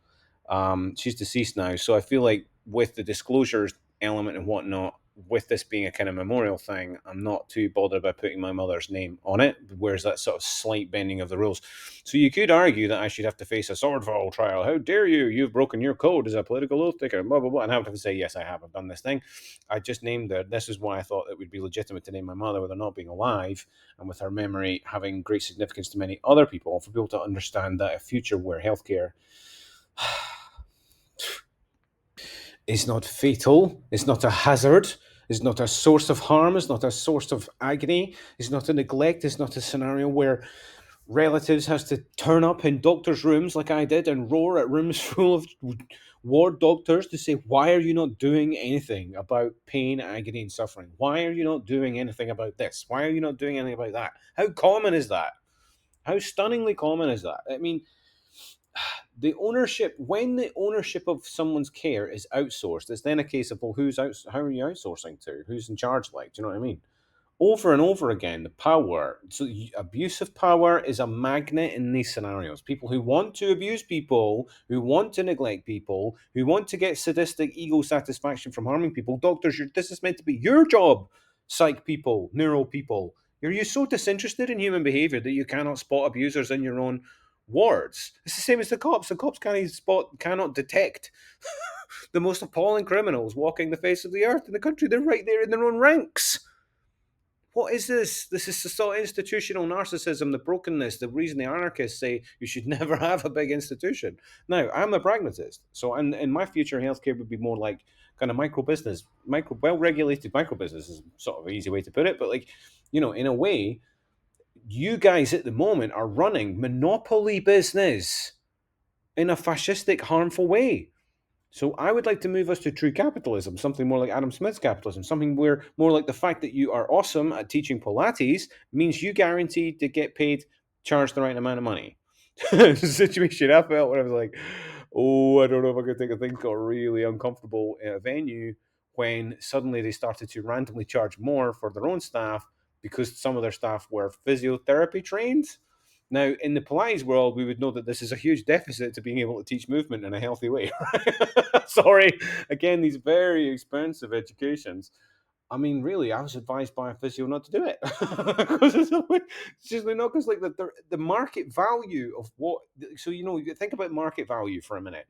She's deceased now, so I feel like with the disclosures element and whatnot, with this being a kind of memorial thing, I'm not too bothered about putting my mother's name on it. Whereas that sort of slight bending of the rules. So you could argue that I should have to face a swordfall trial. How dare you? You've broken your code as a political oath taker. Blah blah blah. And I would have to say, yes, I have. I've done this thing. I just named her. This is why I thought it would be legitimate to name my mother with her not being alive and with her memory having great significance to many other people, for people to understand that a future where healthcare is not fatal, is not a hazard, is not a source of harm, is not a source of agony, is not a neglect, is not a scenario where relatives has to turn up in doctors' rooms like I did and roar at rooms full of ward doctors to say, why are you not doing anything about pain, agony, and suffering? Why are you not doing anything about this? Why are you not doing anything about that? How common is that? How stunningly common is that? I mean, when the ownership of someone's care is outsourced, it's then a case of, well, how are you outsourcing to? Who's in charge? Like, do you know what I mean? Over and over again, the power. So abuse of power is a magnet in these scenarios. People who want to abuse people, who want to neglect people, who want to get sadistic ego satisfaction from harming people. Doctors, this is meant to be your job. Psych people, neuro people. Are you so disinterested in human behavior that you cannot spot abusers in your own wards? It's the same as the cops. The cops cannot detect the most appalling criminals walking the face of the earth in the country. They're right there in their own ranks. What is this? This is the sort of institutional narcissism, the brokenness, the reason the anarchists say you should never have a big institution. Now, I'm a pragmatist, so in my future, healthcare would be more like kind of micro business, well-regulated micro business is sort of an easy way to put it, but like, in a way, you guys at the moment are running monopoly business in a fascistic, harmful way. So I would like to move us to true capitalism, something more like Adam Smith's capitalism, something where more like the fact that you are awesome at teaching Pilates means you guaranteed to get paid, charge the right amount of money. The situation I felt when I was like, oh, I don't know if I could take a thing called really uncomfortable in a venue, when suddenly they started to randomly charge more for their own staff because some of their staff were physiotherapy trained. Now, in the Pilates world, we would know that this is a huge deficit to being able to teach movement in a healthy way. Sorry, again, these very expensive educations. I mean, really, I was advised by a physio not to do it because it's just not, because like the market value of what. So you think about market value for a minute.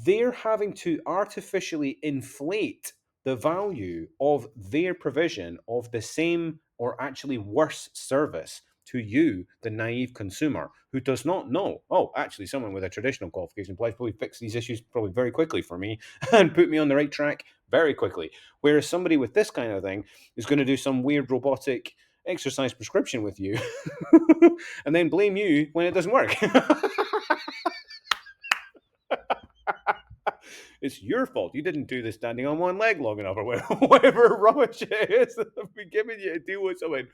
They're having to artificially inflate the value of their provision of the same or actually worse service to you, the naive consumer, who does not know, oh, actually, someone with a traditional qualification probably fix these issues probably very quickly for me and put me on the right track very quickly. Whereas somebody with this kind of thing is going to do some weird robotic exercise prescription with you and then blame you when it doesn't work. It's your fault. You didn't do the standing on one leg long enough, or whatever rubbish it is that I've been giving you to deal with something.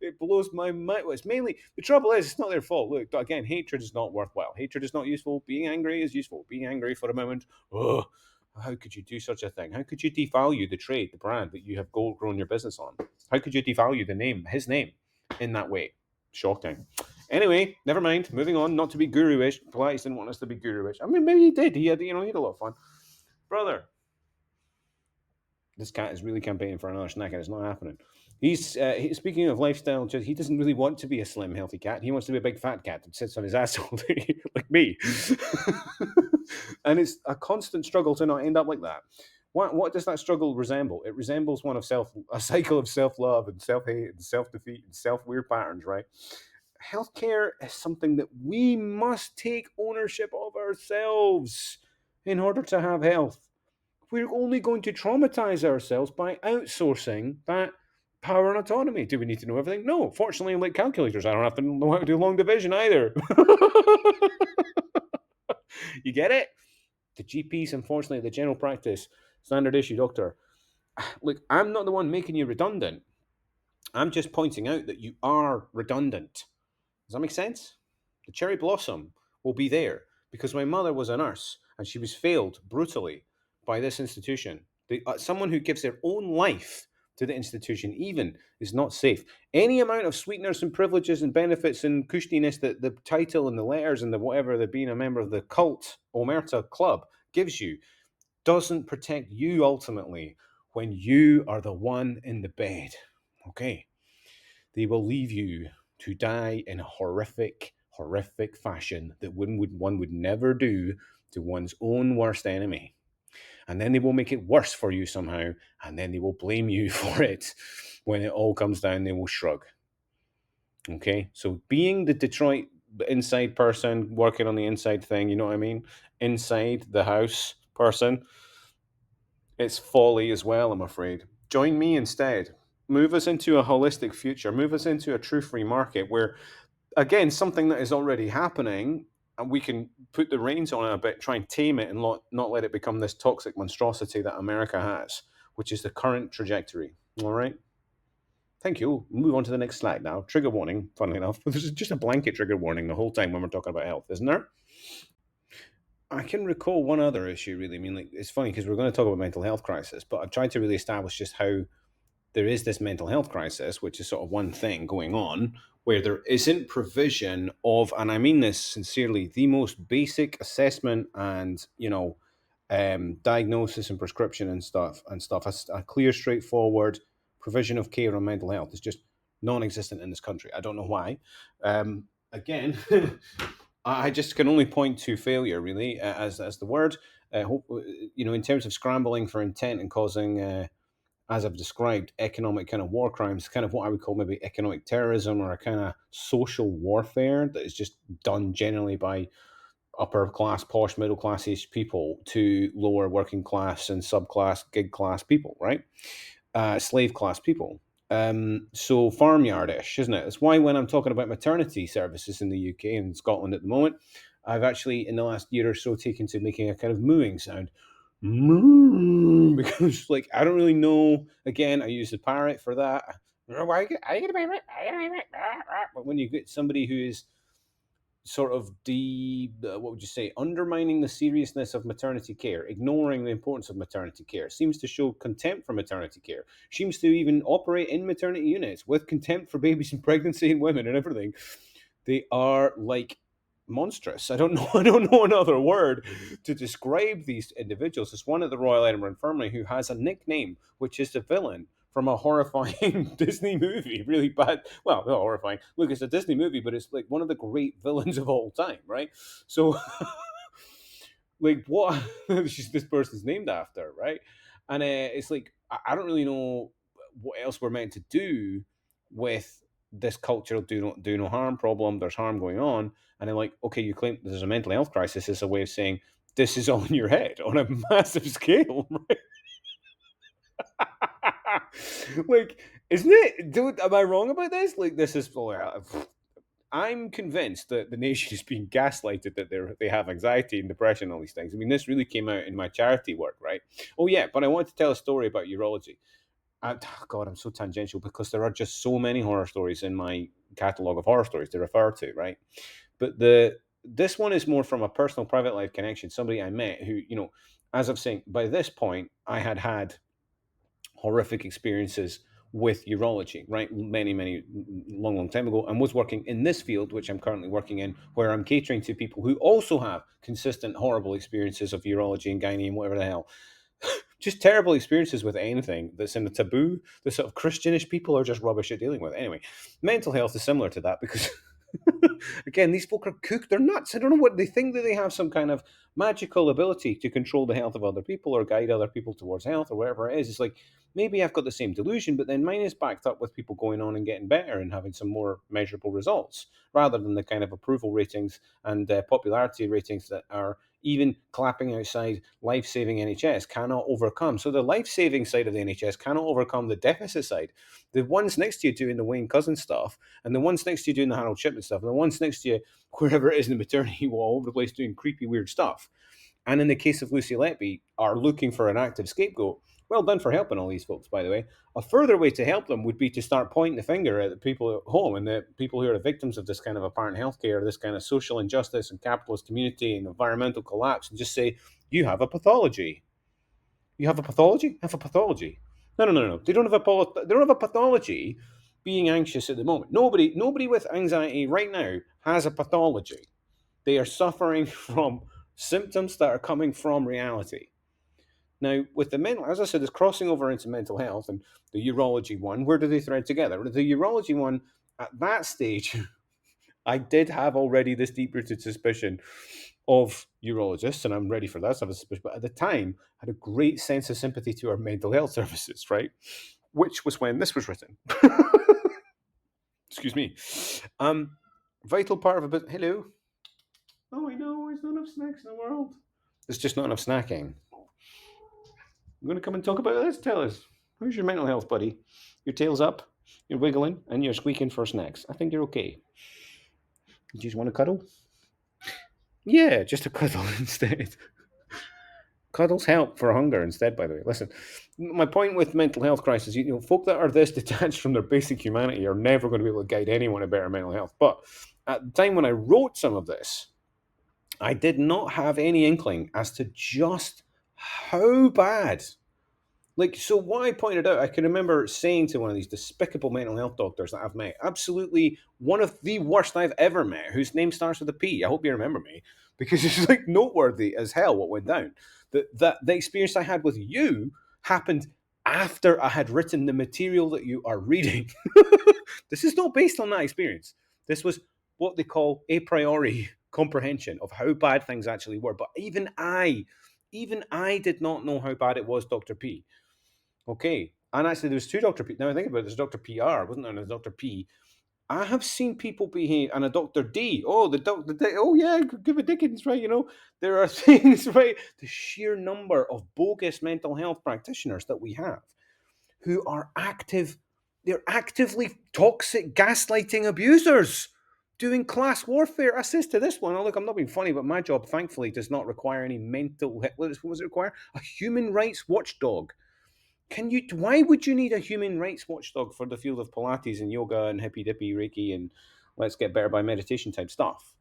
It blows my mind. It's mainly, the trouble is, it's not their fault. Look, again, hatred is not worthwhile. Hatred is not useful. Being angry is useful. Being angry for a moment, oh, how could you do such a thing? How could you devalue the trade, the brand that you have grown your business on? How could you devalue the name, his name, in that way? Shocking. Anyway, never mind. Moving on. Not to be guru-ish. Pilates didn't want us to be guru-ish. I mean, maybe he did. He had a lot of fun. Brother, this cat is really campaigning for another snack, and it's not happening. Speaking of lifestyle, just he doesn't really want to be a slim, healthy cat. He wants to be a big fat cat that sits on his ass all day, like me. And it's a constant struggle to not end up like that. What does that struggle resemble? It resembles one of a cycle of self love and self hate and self defeat and self weird patterns, right? Healthcare is something that we must take ownership of ourselves in order to have health. We're only going to traumatize ourselves by outsourcing that power and autonomy. Do we need to know everything? No. Fortunately, like calculators, I don't have to know how to do long division either. You get it? The GPs, unfortunately, the general practice, standard issue doctor. Look, I'm not the one making you redundant. I'm just pointing out that you are redundant. Does that make sense? The cherry blossom will be there because my mother was a nurse and she was failed brutally by this institution. Someone who gives their own life to the institution even is not safe. Any amount of sweeteners and privileges and benefits and cushiness that the title and the letters and the whatever that being a member of the cult Omerta club gives you doesn't protect you ultimately when you are the one in the bed. Okay. They will leave you to die in a horrific, horrific fashion that one would never do to one's own worst enemy. And then they will make it worse for you somehow, and then they will blame you for it. When it all comes down, they will shrug. Okay? So being the Detroit inside person, working on the inside thing, you know what I mean? Inside the house person, it's folly as well, I'm afraid. Join me instead. Move us into a holistic future. Move us into a true free market where, again, something that is already happening, and we can put the reins on it a bit, try and tame it, and not let it become this toxic monstrosity that America has, which is the current trajectory. All right. Thank you. We'll move on to the next slide now. Trigger warning, funnily enough. This is just a blanket trigger warning the whole time when we're talking about health, isn't there? I can recall one other issue, really. I mean, like, it's funny because we're going to talk about mental health crisis, but I've tried to really establish just how there is this mental health crisis, which is sort of one thing going on, where there isn't provision of, and I mean this sincerely, the most basic assessment and diagnosis and prescription and stuff. A clear, straightforward provision of care on mental health is just non-existent in this country. I don't know why. Again, I just can only point to failure, really, as the word. In terms of scrambling for intent and causing, as I've described, economic kind of war crimes, kind of what I would call maybe economic terrorism or a kind of social warfare that is just done generally by upper class, posh, middle class-ish people to lower working class and subclass, gig class people, right? Slave class people. So farmyard-ish, isn't it? That's why when I'm talking about maternity services in the UK and Scotland at the moment, I've actually in the last year or so taken to making a kind of mooing sound. Moo, because like I don't really know. Again, I use the parrot for that. Why are you gonna be? But when you get somebody who is sort of what would you say, undermining the seriousness of maternity care, ignoring the importance of maternity care, seems to show contempt for maternity care, seems to even operate in maternity units with contempt for babies and pregnancy and women and everything. They are like monstrous. I don't know. I don't know another word to describe these individuals. It's one at the Royal Edinburgh Infirmary who has a nickname, which is the villain from a horrifying Disney movie. Really bad. Well, not horrifying. Look, it's a Disney movie, but it's like one of the great villains of all time, right? So, like, what this person's named after, right? And it's like I don't really know what else we're meant to do with this cultural do no harm problem. There's harm going on, and then like, okay, you claim there's a mental health crisis. Is a way of saying this is all in your head on a massive scale, right? Like, isn't it? Dude, am I wrong about this? Like, this is. I'm convinced that the nation is being gaslighted that they have anxiety and depression and all these things. I mean, this really came out in my charity work, right? Oh yeah, but I want to tell a story about urology. God, I'm so tangential because there are just so many horror stories in my catalog of horror stories to refer to, right? But this one is more from a personal private life connection. Somebody I met who, as I've saying, by this point I had horrific experiences with urology, right? Many, long time ago, and was working in this field, which I'm currently working in, where I'm catering to people who also have consistent horrible experiences of urology and gynae and whatever the hell. just terrible experiences with anything that's in a taboo. The sort of Christianish people are just rubbish at dealing with. Anyway, mental health is similar to that because, again, these folk are cooked. They're nuts. I don't know what they think, that they have some kind of magical ability to control the health of other people or guide other people towards health or whatever it is. It's like, maybe I've got the same delusion, but then mine is backed up with people going on and getting better and having some more measurable results rather than the kind of approval ratings and popularity ratings that are even clapping outside life-saving NHS cannot overcome. So the life-saving side of the NHS cannot overcome the deficit side. The ones next to you doing the Wayne Couzens stuff, and the ones next to you doing the Harold Shipman stuff, and the ones next to you wherever it is in the maternity wall, all over the place doing creepy, weird stuff. And in the case of Lucy Letby, are looking for an active scapegoat. Well done for helping all these folks, by the way. A further way to help them would be to start pointing the finger at the people at home and the people who are the victims of this kind of apparent healthcare, this kind of social injustice and capitalist community and environmental collapse, and just say, you have a pathology. You have a pathology? Have a pathology. No. They don't have a pathology being anxious at the moment. Nobody with anxiety right now has a pathology. They are suffering from symptoms that are coming from reality. Now, with the mental, as I said, it's crossing over into mental health and the urology one. Where do they thread together? The urology one, at that stage, I did have already this deep-rooted suspicion of urologists, and I'm ready for that. So I have a suspicion, but at the time, I had a great sense of sympathy to our mental health services, right? Which was when this was written. Excuse me. Vital part of a bit. Hello. Oh, I know. There's not enough snacks in the world. There's just not enough snacking. You want to come and talk about this? Tell us. How's your mental health, buddy? Your tail's up, you're wiggling, and you're squeaking for snacks. I think you're okay. You just want to cuddle? Yeah, just a cuddle instead. Cuddles help for hunger instead, by the way. Listen, my point with mental health crisis, folk that are this detached from their basic humanity are never going to be able to guide anyone to better mental health. But at the time when I wrote some of this, I did not have any inkling as to just how bad. Like, so what I pointed out, I can remember saying to one of these despicable mental health doctors that I've met, absolutely one of the worst I've ever met, whose name starts with a P. I hope you remember me, because it's like noteworthy as hell what went down. That the experience I had with you happened after I had written the material that you are reading. This is not based on that experience. This was what they call a priori comprehension of how bad things actually were. But even I did not know how bad it was, Dr. P. Okay. And actually, there's two Dr. P. Now I think about it, there's Dr. PR, wasn't there? And there's Dr. P. I have seen people behave, and a Dr. D. Oh, oh yeah, give a Dickens, right? There are things, right? The sheer number of bogus mental health practitioners that we have who are they're actively toxic, gaslighting abusers doing class warfare. I says to this one, oh, look, I'm not being funny, but my job, thankfully, does not require any what does it require? A human rights watchdog. Why would you need a human rights watchdog for the field of Pilates and yoga and hippy dippy Reiki and let's get better by meditation type stuff?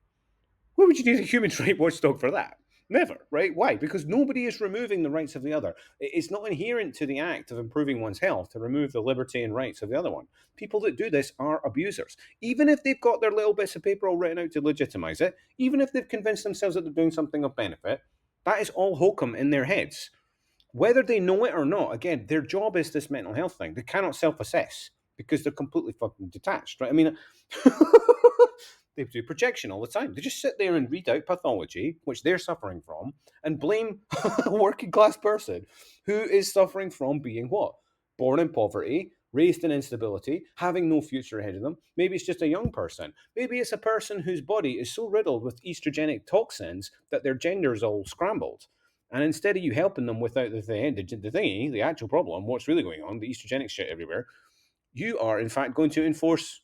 Why would you need a human rights watchdog for that? Never, right? Why? Because nobody is removing the rights of the other. It's not inherent to the act of improving one's health to remove the liberty and rights of the other one. People that do this are abusers. Even if they've got their little bits of paper all written out to legitimize it, even if they've convinced themselves that they're doing something of benefit, that is all hokum in their heads. Whether they know it or not, again, their job is this mental health thing. They cannot self-assess because they're completely fucking detached, right? I mean, they do projection all the time. They just sit there and read out pathology, which they're suffering from, and blame a working class person who is suffering from being what? Born in poverty, raised in instability, having no future ahead of them. Maybe it's just a young person. Maybe it's a person whose body is so riddled with estrogenic toxins that their gender is all scrambled. And instead of you helping them without the thingy, the actual problem, what's really going on, the estrogenic shit everywhere, you are in fact going to enforce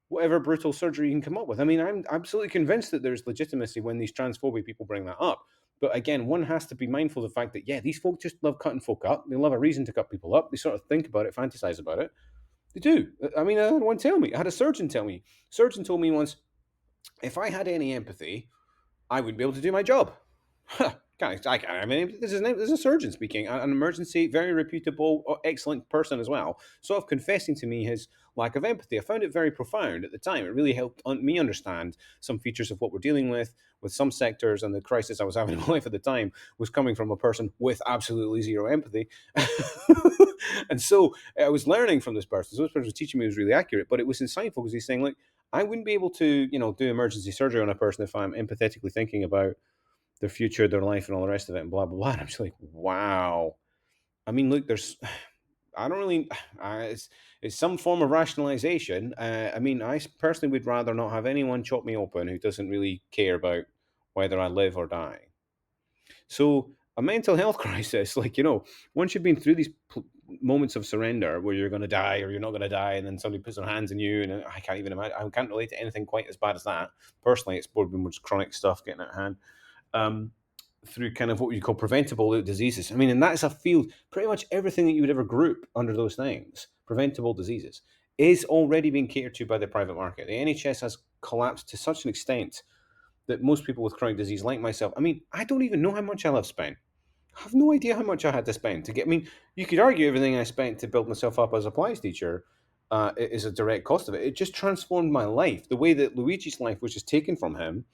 whatever brutal surgery you can come up with. I mean, I'm absolutely convinced that there's legitimacy when these transphobic people bring that up. But again, one has to be mindful of the fact that, yeah, these folk just love cutting folk up. They love a reason to cut people up. They sort of think about it, fantasize about it. They do. I mean, I had one tell me. I had a surgeon tell me. Surgeon told me once, if I had any empathy, I wouldn't be able to do my job. Guys, I mean, this is a surgeon speaking, an emergency, very reputable, excellent person as well, sort of confessing to me his lack of empathy. I found it very profound at the time. It really helped me understand some features of what we're dealing with some sectors, and the crisis I was having in my life at the time was coming from a person with absolutely zero empathy. And so I was learning from this person. So this person was teaching me was really accurate, but it was insightful because he's saying, like, I wouldn't be able to, do emergency surgery on a person if I'm empathetically thinking about their future, their life, and all the rest of it, and blah blah blah. And I'm just like, wow. I mean, look, there's, I don't really, it's some form of rationalization. I mean, I personally would rather not have anyone chop me open who doesn't really care about whether I live or die. So a mental health crisis, like, once you've been through these moments of surrender where you're going to die or you're not going to die, and then somebody puts their hands on you, and I can't even imagine, I can't relate to anything quite as bad as that. Personally, it's more been chronic stuff getting out of hand. Um, through kind of what you call preventable diseases. I mean, and that's a field, pretty much everything that you would ever group under those things, preventable diseases, is already being catered to by the private market. The NHS has collapsed to such an extent that most people with chronic disease, like myself, I mean, I don't even know how much I'll have spent. I have no idea how much I had to spend to get. I mean, you could argue everything I spent to build myself up as a applies teacher is a direct cost of it. It just transformed my life. The way that Luigi's life was just taken from him,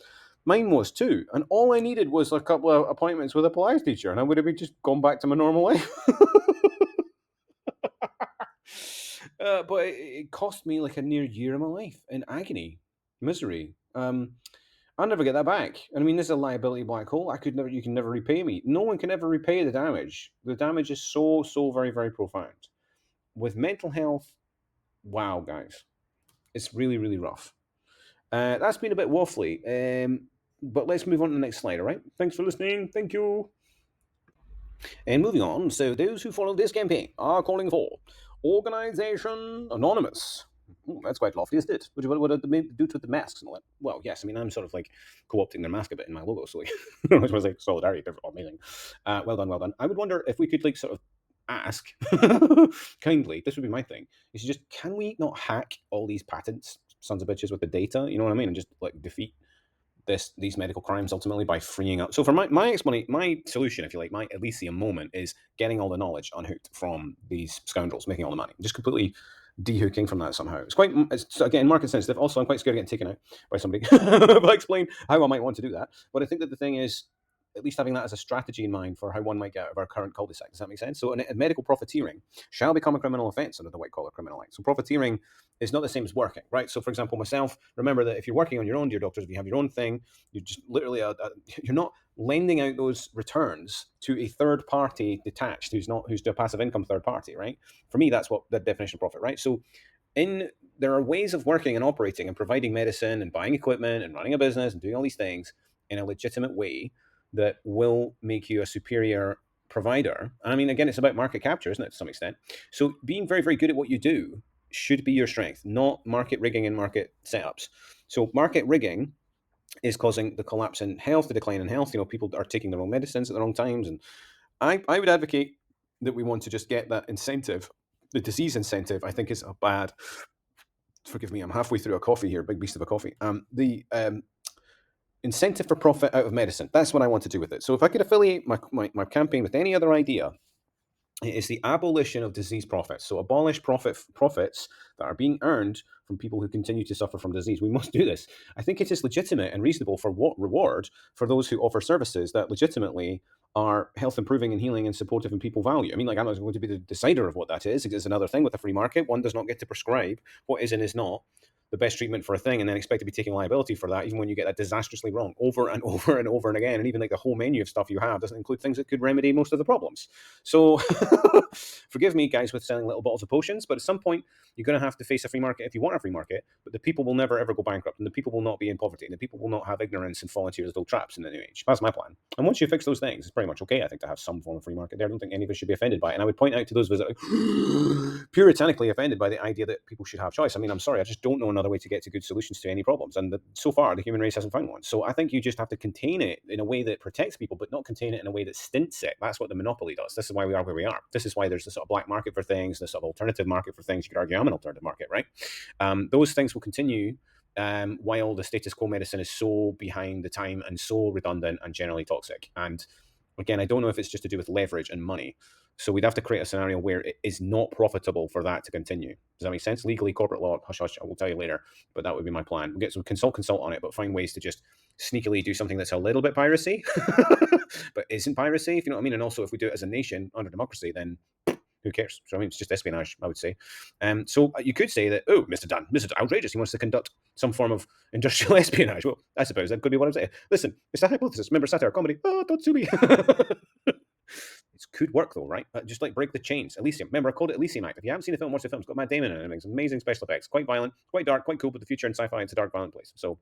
mine was too. And all I needed was a couple of appointments with a Pilates teacher, and I would have been just gone back to my normal life. But it cost me like a near year of my life in agony, misery. I'll never get that back. And I mean, this is a liability black hole. You can never repay me. No one can ever repay the damage. The damage is so, so very, very profound. With mental health, wow, guys, it's really, really rough. That's been a bit waffly. But let's move on to the next slide, all right? Thanks for listening. Thank you. And moving on, so those who follow this campaign are calling for Organization Anonymous. Ooh, that's quite lofty, isn't it? What do they do to the masks and all that? Well, yes, I mean, I'm sort of like co-opting their mask a bit in my logo, so like, I was like, solidarity, amazing. Well done, well done. I would wonder if we could like sort of ask kindly, this would be my thing, is just, can we not hack all these patents, sons of bitches, with the data, you know what I mean, and just like defeat these medical crimes ultimately by freeing up. So for my explanation, my solution, if you like, my Elysium moment is getting all the knowledge unhooked from these scoundrels making all the money, just completely dehooking from that somehow. It's again market sensitive. Also, I'm quite scared of getting taken out by somebody if I explain how I might want to do that. But I think that the thing is, at least having that as a strategy in mind for how one might get out of our current cul-de-sac. Does that make sense? So a medical profiteering shall become a criminal offence under the White Collar Criminal Act. So profiteering is not the same as working, right? So for example, myself, remember that if you're working on your own, dear doctors, if you have your own thing, you're just literally you're not lending out those returns to a third party detached who's a passive income third party, right? For me, that's what the definition of profit, right? So there are ways of working and operating and providing medicine and buying equipment and running a business and doing all these things in a legitimate way that will make you a superior provider. And I mean, again, it's about market capture, isn't it, to some extent? So being very, very good at what you do should be your strength, not market rigging and market setups. So market rigging is causing the collapse in health, the decline in health. People are taking the wrong medicines at the wrong times. And I would advocate that we want to just get that incentive. The disease incentive, I think, is a bad. Forgive me, I'm halfway through a coffee here, big beast of a coffee. The incentive for profit out of medicine. That's what I want to do with it. So if I could affiliate my campaign with any other idea, it is the abolition of disease profits. So abolish profits that are being earned from people who continue to suffer from disease. We must do this. I think it is legitimate and reasonable for what reward for those who offer services that legitimately are health improving and healing and supportive and people value. I mean, like, I'm not going to be the decider of what that is. It's another thing with the free market. One does not get to prescribe what is and is not the best treatment for a thing and then expect to be taking liability for that, even when you get that disastrously wrong over and over and over and again. And even like the whole menu of stuff you have doesn't include things that could remedy most of the problems. So forgive me, guys, with selling little bottles of potions, but at some point you're going to have to face a free market if you want a free market. But the people will never ever go bankrupt, and the people will not be in poverty, and the people will not have ignorance and fall into little traps in the new age. That's my plan. And once you fix those things, it's pretty much okay, I think, to have some form of free market there. I don't think any of us should be offended by it. And I would point out to those visitors puritanically offended by the idea that people should have choice. I mean, I'm sorry, I just don't know another way to get to good solutions to any problems. And so far, the human race hasn't found one. So I think you just have to contain it in a way that protects people, but not contain it in a way that stints it. That's what the monopoly does. This is why we are where we are. This is why there's this sort of black market for things, this sort of alternative market for things. You could argue I'm an alternative market, right? Those things will continue while the status quo medicine is so behind the time and so redundant and generally toxic. And Again, I don't know if it's just to do with leverage and money. So we'd have to create a scenario where it is not profitable for that to continue. Does that make sense? Legally, corporate law, hush hush, I will tell you later, but that would be my plan. We'll get some consult on it, but find ways to just sneakily do something that's a little bit piracy, but isn't piracy, if you know what I mean. And also, if we do it as a nation under democracy, then who cares? So I mean, it's just espionage, I would say. So you could say that, oh, Mr. Outrageous, he wants to conduct some form of industrial espionage. Well, I suppose that could be what I'm saying. Listen, it's a hypothesis. Remember satire comedy? Oh, don't sue me. It could work though, right? Just like Break the Chains, Elysium. Remember, I called it Elysium Act. If you haven't seen the film, watch the film. It's got Matt Damon in it. It's amazing special effects, quite violent, quite dark, quite cool. But the future in sci-fi, it's a dark, violent place. So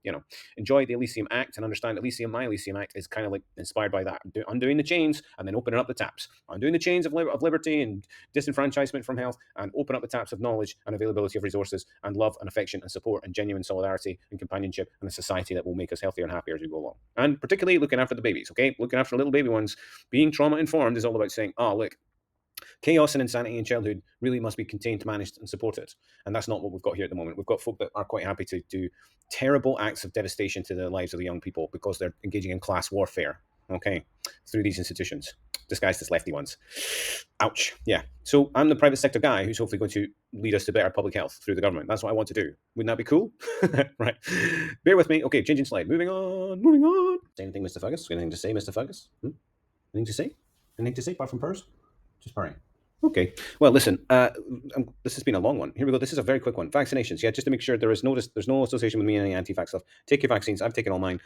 enjoy the Elysium Act and understand Elysium. My Elysium Act is kind of like inspired by that, undoing the chains and then opening up the taps, undoing the chains of liberty and disenfranchisement from health, and open up the taps of knowledge and availability of resources and love and affection and support and genuine solidarity and companionship and a society that will make us healthier and happier as we go along. And particularly looking after the babies. Okay, looking after little baby ones. Being trauma informed is all about saying, oh look, chaos and insanity in childhood really must be contained, managed, and supported. And that's not what we've got here at the moment. We've got folk that are quite happy to do terrible acts of devastation to the lives of the young people because they're engaging in class warfare, okay, through these institutions, disguised as lefty ones. Ouch. Yeah. So I'm the private sector guy who's hopefully going to lead us to better public health through the government. That's what I want to do. Wouldn't that be cool? Right. Bear with me. Okay, changing slide. Moving on. Anything, Mr. Fergus? Anything to say, Mr. Fergus? Anything to say? Anything to say apart from purrs? Just purring. Okay. Well, listen. This has been a long one. Here we go. This is a very quick one. Vaccinations. Yeah, just to make sure there's no association with me and any anti-vax stuff. Take your vaccines. I've taken all mine.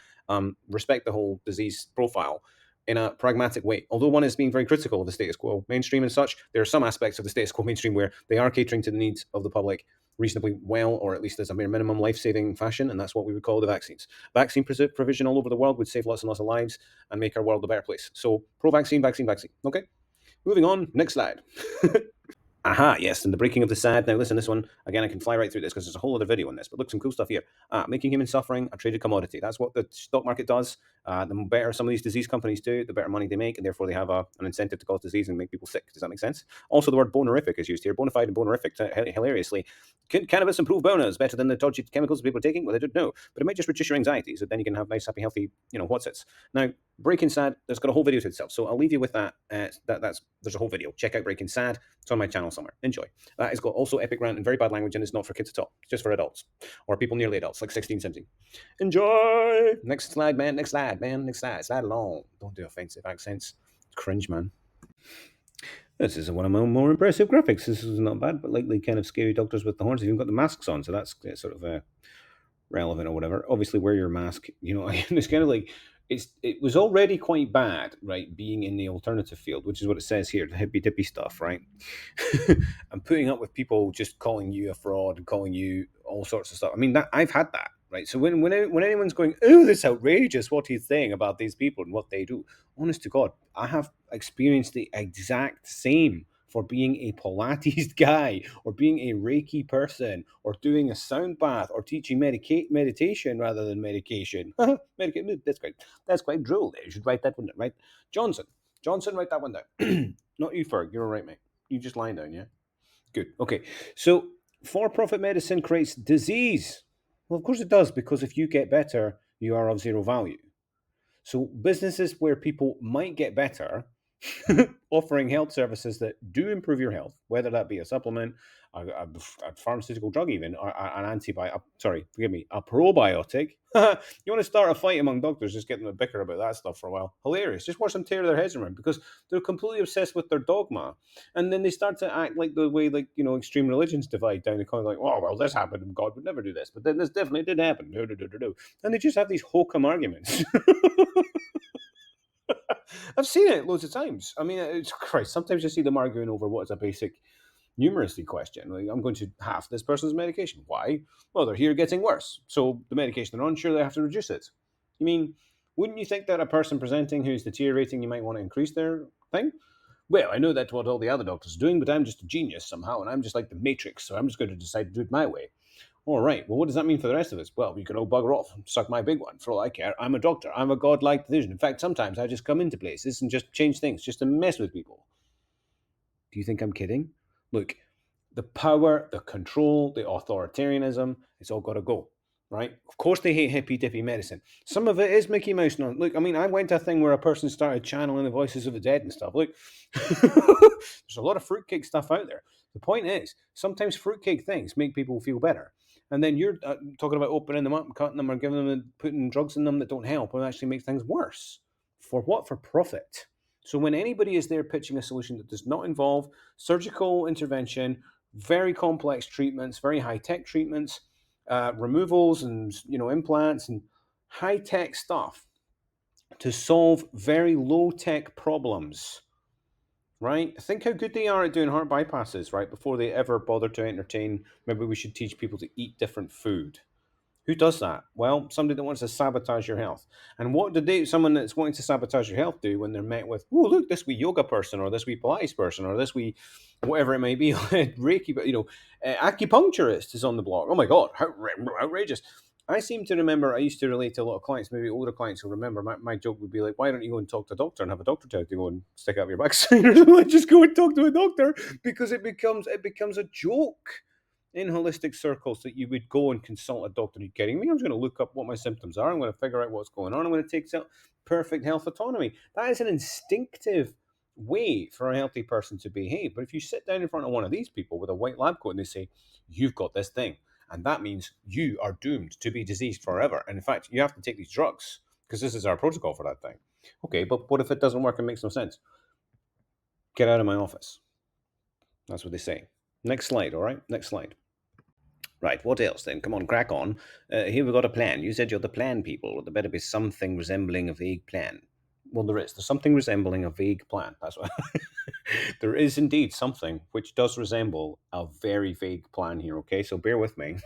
Respect the whole disease profile in a pragmatic way. Although one is being very critical of the status quo mainstream and such, there are some aspects of the status quo mainstream where they are catering to the needs of the public reasonably well, or at least as a mere minimum life-saving fashion, and that's what we would call the vaccines. Vaccine provision all over the world would save lots and lots of lives and make our world a better place. So pro-vaccine, vaccine. Okay. Moving on, next slide. Aha, yes, and the breaking of the sad. Now, listen, this one, again, I can fly right through this because there's a whole other video on this, but look, some cool stuff here. Making human suffering a traded commodity. That's what the stock market does. The better some of these disease companies do, the better money they make, and therefore they have an incentive to cause disease and make people sick. Does that make sense? Also, the word bonerific is used here. Bona fide and bonerific, hilariously. Can cannabis improve boners better than the dodgy chemicals people are taking? Well, I don't know, but it might just reduce your anxiety, so then you can have nice, happy, healthy, what's-its. Now, Breaking Sad, there's got a whole video to itself, so I'll leave you with that. There's a whole video. Check out Breaking Sad. It's on my channel somewhere. Enjoy. It's got also epic rant and very bad language, and it's not for kids at all. It's just for adults or people nearly adults, like 16, 17. Enjoy. Next slide, man. Next slide, man. Next slide. Slide along. Don't do offensive accents. Cringe, man. This is one of my more impressive graphics. This is not bad, but likely kind of scary doctors with the horns. They've even got the masks on, so that's sort of relevant or whatever. Obviously, wear your mask. It's kind of like it was already quite bad, right? Being in the alternative field, which is what it says here, the hippy dippy stuff, right? And putting up with people just calling you a fraud and calling you all sorts of stuff. I mean, that I've had that, right? So when anyone's going, oh, this outrageous, what he's saying about these people and what they do, honest to God, I have experienced the exact same for being a Pilates guy or being a Reiki person or doing a sound bath or teaching meditation rather than medication. That's great. That's quite droll there. You should write that one down, right? Johnson, write that one down. Not you, Ferg. You're all right, mate. You just lying down, yeah? Good. Okay. So for-profit medicine creates disease. Well, of course it does, because if you get better, you are of zero value. So businesses where people might get better offering health services that do improve your health, whether that be a supplement, a pharmaceutical drug, even, or an antibiotic. Sorry, forgive me, a probiotic. You want to start a fight among doctors, just get them to bicker about that stuff for a while. Hilarious. Just watch them tear their heads around because they're completely obsessed with their dogma, and then they start to act like the way, like, extreme religions divide down the kind of like, oh well, this happened and God would never do this, but then this definitely did happen. No, and they just have these hokum arguments. I've seen it loads of times. I mean, it's Christ. Sometimes I see them arguing over what is a basic numeracy question. Like, I'm going to half this person's medication. Why? Well, they're here getting worse. So the medication they're on, sure, they have to reduce it. You mean, wouldn't you think that a person presenting who's deteriorating, you might want to increase their thing? Well, I know that's what all the other doctors are doing, but I'm just a genius somehow, and I'm just like the Matrix, so I'm just going to decide to do it my way. All right. Well, what does that mean for the rest of us? Well, you can all bugger off and suck my big one. For all I care, I'm a doctor. I'm a godlike vision. In fact, sometimes I just come into places and just change things just to mess with people. Do you think I'm kidding? Look, the power, the control, the authoritarianism, it's all got to go. right? Of course they hate hippy dippy medicine. Some of it is Mickey Mouse. No, look, I mean, I went to a thing where a person started channeling the voices of the dead and stuff. Look, there's a lot of fruitcake stuff out there. The point is, sometimes fruitcake things make people feel better. And then you're talking about opening them up and cutting them or giving them and putting drugs in them that don't help and actually make things worse. For what? For profit. So when anybody is there pitching a solution that does not involve surgical intervention, very complex treatments, very high tech treatments, removals and implants and high tech stuff to solve very low tech problems, right? Think how good they are at doing heart bypasses, right? Before they ever bother to entertain, maybe we should teach people to eat different food. Who does that? Well, somebody that wants to sabotage your health. And what did someone that's wanting to sabotage your health do when they're met with, oh, look, this wee yoga person or this wee Pilates person or this wee, whatever it may be, Reiki, but, acupuncturist is on the block. Oh my God, how outrageous. I seem to remember I used to relate to a lot of clients, maybe older clients who remember my joke would be like, why don't you go and talk to a doctor and have a doctor tell you to go and stick out your backside or something? Just go and talk to a doctor because it becomes a joke in holistic circles that you would go and consult a doctor. Are you kidding me? I'm just going to look up what my symptoms are. I'm going to figure out what's going on. I'm going to take perfect health autonomy. That is an instinctive way for a healthy person to behave. But if you sit down in front of one of these people with a white lab coat and they say, you've got this thing, and that means you are doomed to be diseased forever. And in fact, you have to take these drugs because this is our protocol for that thing. Okay, but what if it doesn't work and makes no sense? Get out of my office. That's what they say. Next slide, all right? Next slide. Right, what else then? Come on, crack on. Here we've got a plan. You said you're the plan people. Well, there better be something resembling a vague plan. Well, there is. There's something resembling a vague plan. That's what there is indeed something which does resemble a very vague plan here. Okay, so bear with me.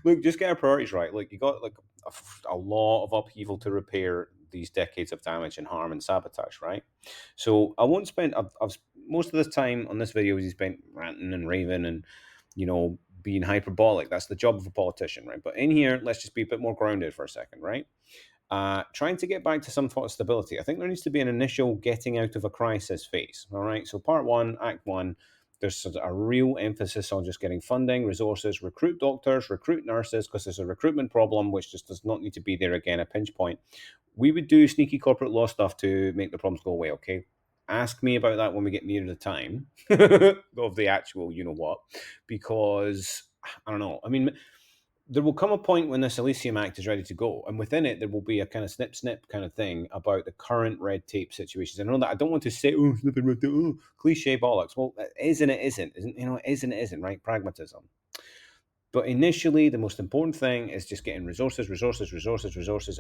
Look, just get our priorities right. Look, you got like a lot of upheaval to repair these decades of damage and harm and sabotage, right? So I won't spend. I've most of this time on this video is spent ranting and raving and being hyperbolic. That's the job of a politician, right? But in here, let's just be a bit more grounded for a second, right? Trying to get back to some sort of stability. I think there needs to be an initial getting out of a crisis phase. All right. So part one, act one, there's a real emphasis on just getting funding, resources, recruit doctors, recruit nurses, because there's a recruitment problem which just does not need to be there again, a pinch point. We would do sneaky corporate law stuff to make the problems go away, okay? Ask me about that when we get near the time of the actual what, because I don't know. I mean, there will come a point when this Elysium Act is ready to go, and within it, there will be a kind of snip kind of thing about the current red tape situations. I know that I don't want to say, oh, snipping red tape, oh, cliche bollocks. Well, it is and it isn't, isn't it is and it isn't, right? Pragmatism. But initially, the most important thing is just getting resources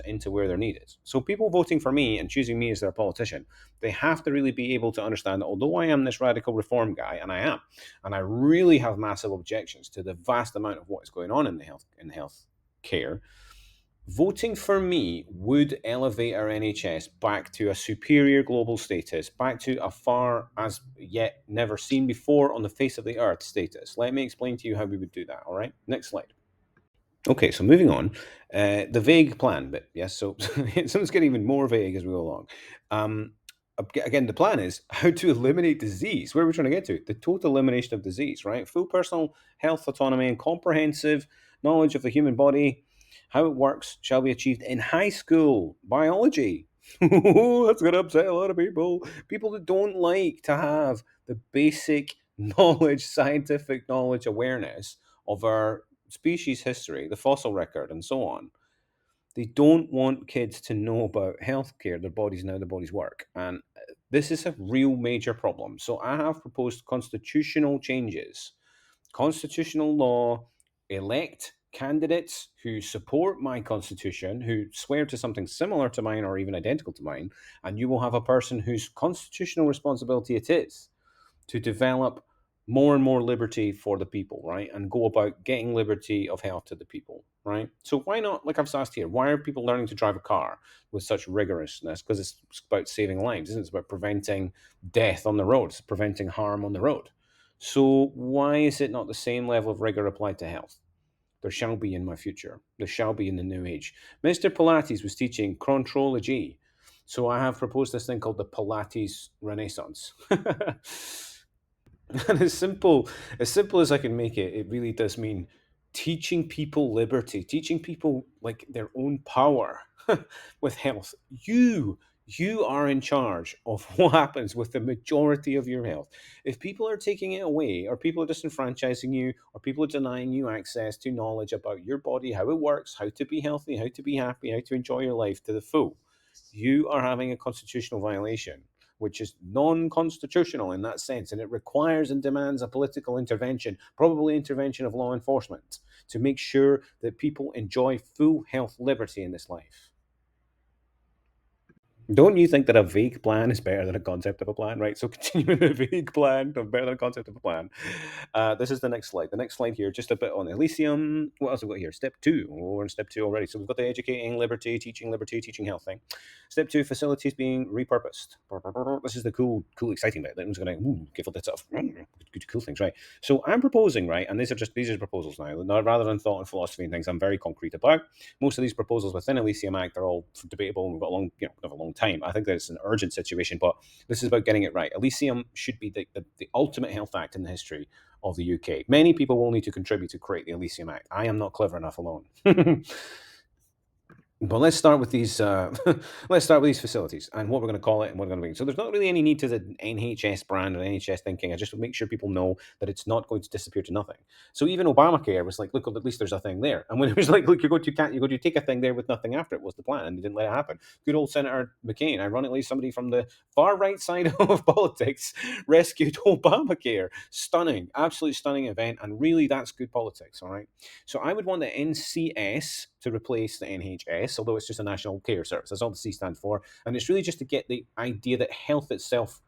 into where they're needed. So people voting for me and choosing me as their politician, they have to really be able to understand that although I am this radical reform guy, and I am, and I really have massive objections to the vast amount of what is going on in the health care, voting for me would elevate our NHS back to a superior global status, back to a far as yet never seen before on the face of the earth status. Let me explain to you how we would do that, all right? Next slide. Okay, so moving on, the vague plan bit, yes, so it's getting even more vague as we go along. Again, the plan is how to eliminate disease. Where are we trying to get to? The total elimination of disease, right? Full personal health autonomy and comprehensive knowledge of the human body, how it works, shall be achieved in high school biology. That's going to upset a lot of people. People that don't like to have the basic knowledge, scientific knowledge, awareness of our species history, the fossil record, and so on. They don't want kids to know about healthcare, their bodies and how their bodies work. And this is a real major problem. So I have proposed constitutional changes. Constitutional law, elect candidates who support my constitution, who swear to something similar to mine or even identical to mine, and you will have a person whose constitutional responsibility it is to develop more and more liberty for the people, right? And go about getting liberty of health to the people, right? So why not, like I've asked here, why are people learning to drive a car with such rigorousness? Because it's about saving lives, isn't it? It's about preventing death on the road, it's preventing harm on the road. So why is it not the same level of rigor applied to health? There shall be in my future. There shall be in the new age. Mr. Pilates was teaching chronology. So I have proposed this thing called the Pilates Renaissance. And as simple as I can make it, it really does mean teaching people liberty, teaching people like their own power with health. You are in charge of what happens with the majority of your health. If people are taking it away, or people are disenfranchising you, or people are denying you access to knowledge about your body, how it works, how to be healthy, how to be happy, how to enjoy your life to the full, you are having a constitutional violation, which is non-constitutional in that sense, and it requires and demands a political intervention, probably intervention of law enforcement, to make sure that people enjoy full health liberty in this life. Don't you think that a vague plan is better than a concept of a plan, right? So continuing the vague plan of better than a concept of a plan. This is the next slide. The next slide here, just a bit on Elysium. What else have we got here? Step two. Oh, we're in step two already. So we've got the educating liberty, teaching health thing. Step two, facilities being repurposed. This is the cool, exciting bit. That one's going to give all this stuff. Good, cool things, right? So I'm proposing, right, and these are proposals now. Rather than thought and philosophy and things, I'm very concrete about. Most of these proposals within Elysium Act are all debatable, and we've got a long time. I think that it's an urgent situation, but this is about getting it right. Elysium should be the ultimate health act in the history of the UK. Many people will need to contribute to create the Elysium Act. I am not clever enough alone. But let's start with these. Let's start with these facilities and what we're going to call it and what we're going to be. So there's not really any need to the NHS brand or NHS thinking. I just would make sure people know that it's not going to disappear to nothing. So even Obamacare was like, look, at least there's a thing there. And when it was like, look, you're going to take a thing there with nothing after it was the plan, and they didn't let it happen. Good old Senator McCain, ironically, somebody from the far right side of politics, rescued Obamacare. Stunning, absolutely stunning event, and really that's good politics. All right. So I would want the NCS to replace the NHS, although it's just a national care service. That's all the C stands for. And it's really just to get the idea that health itself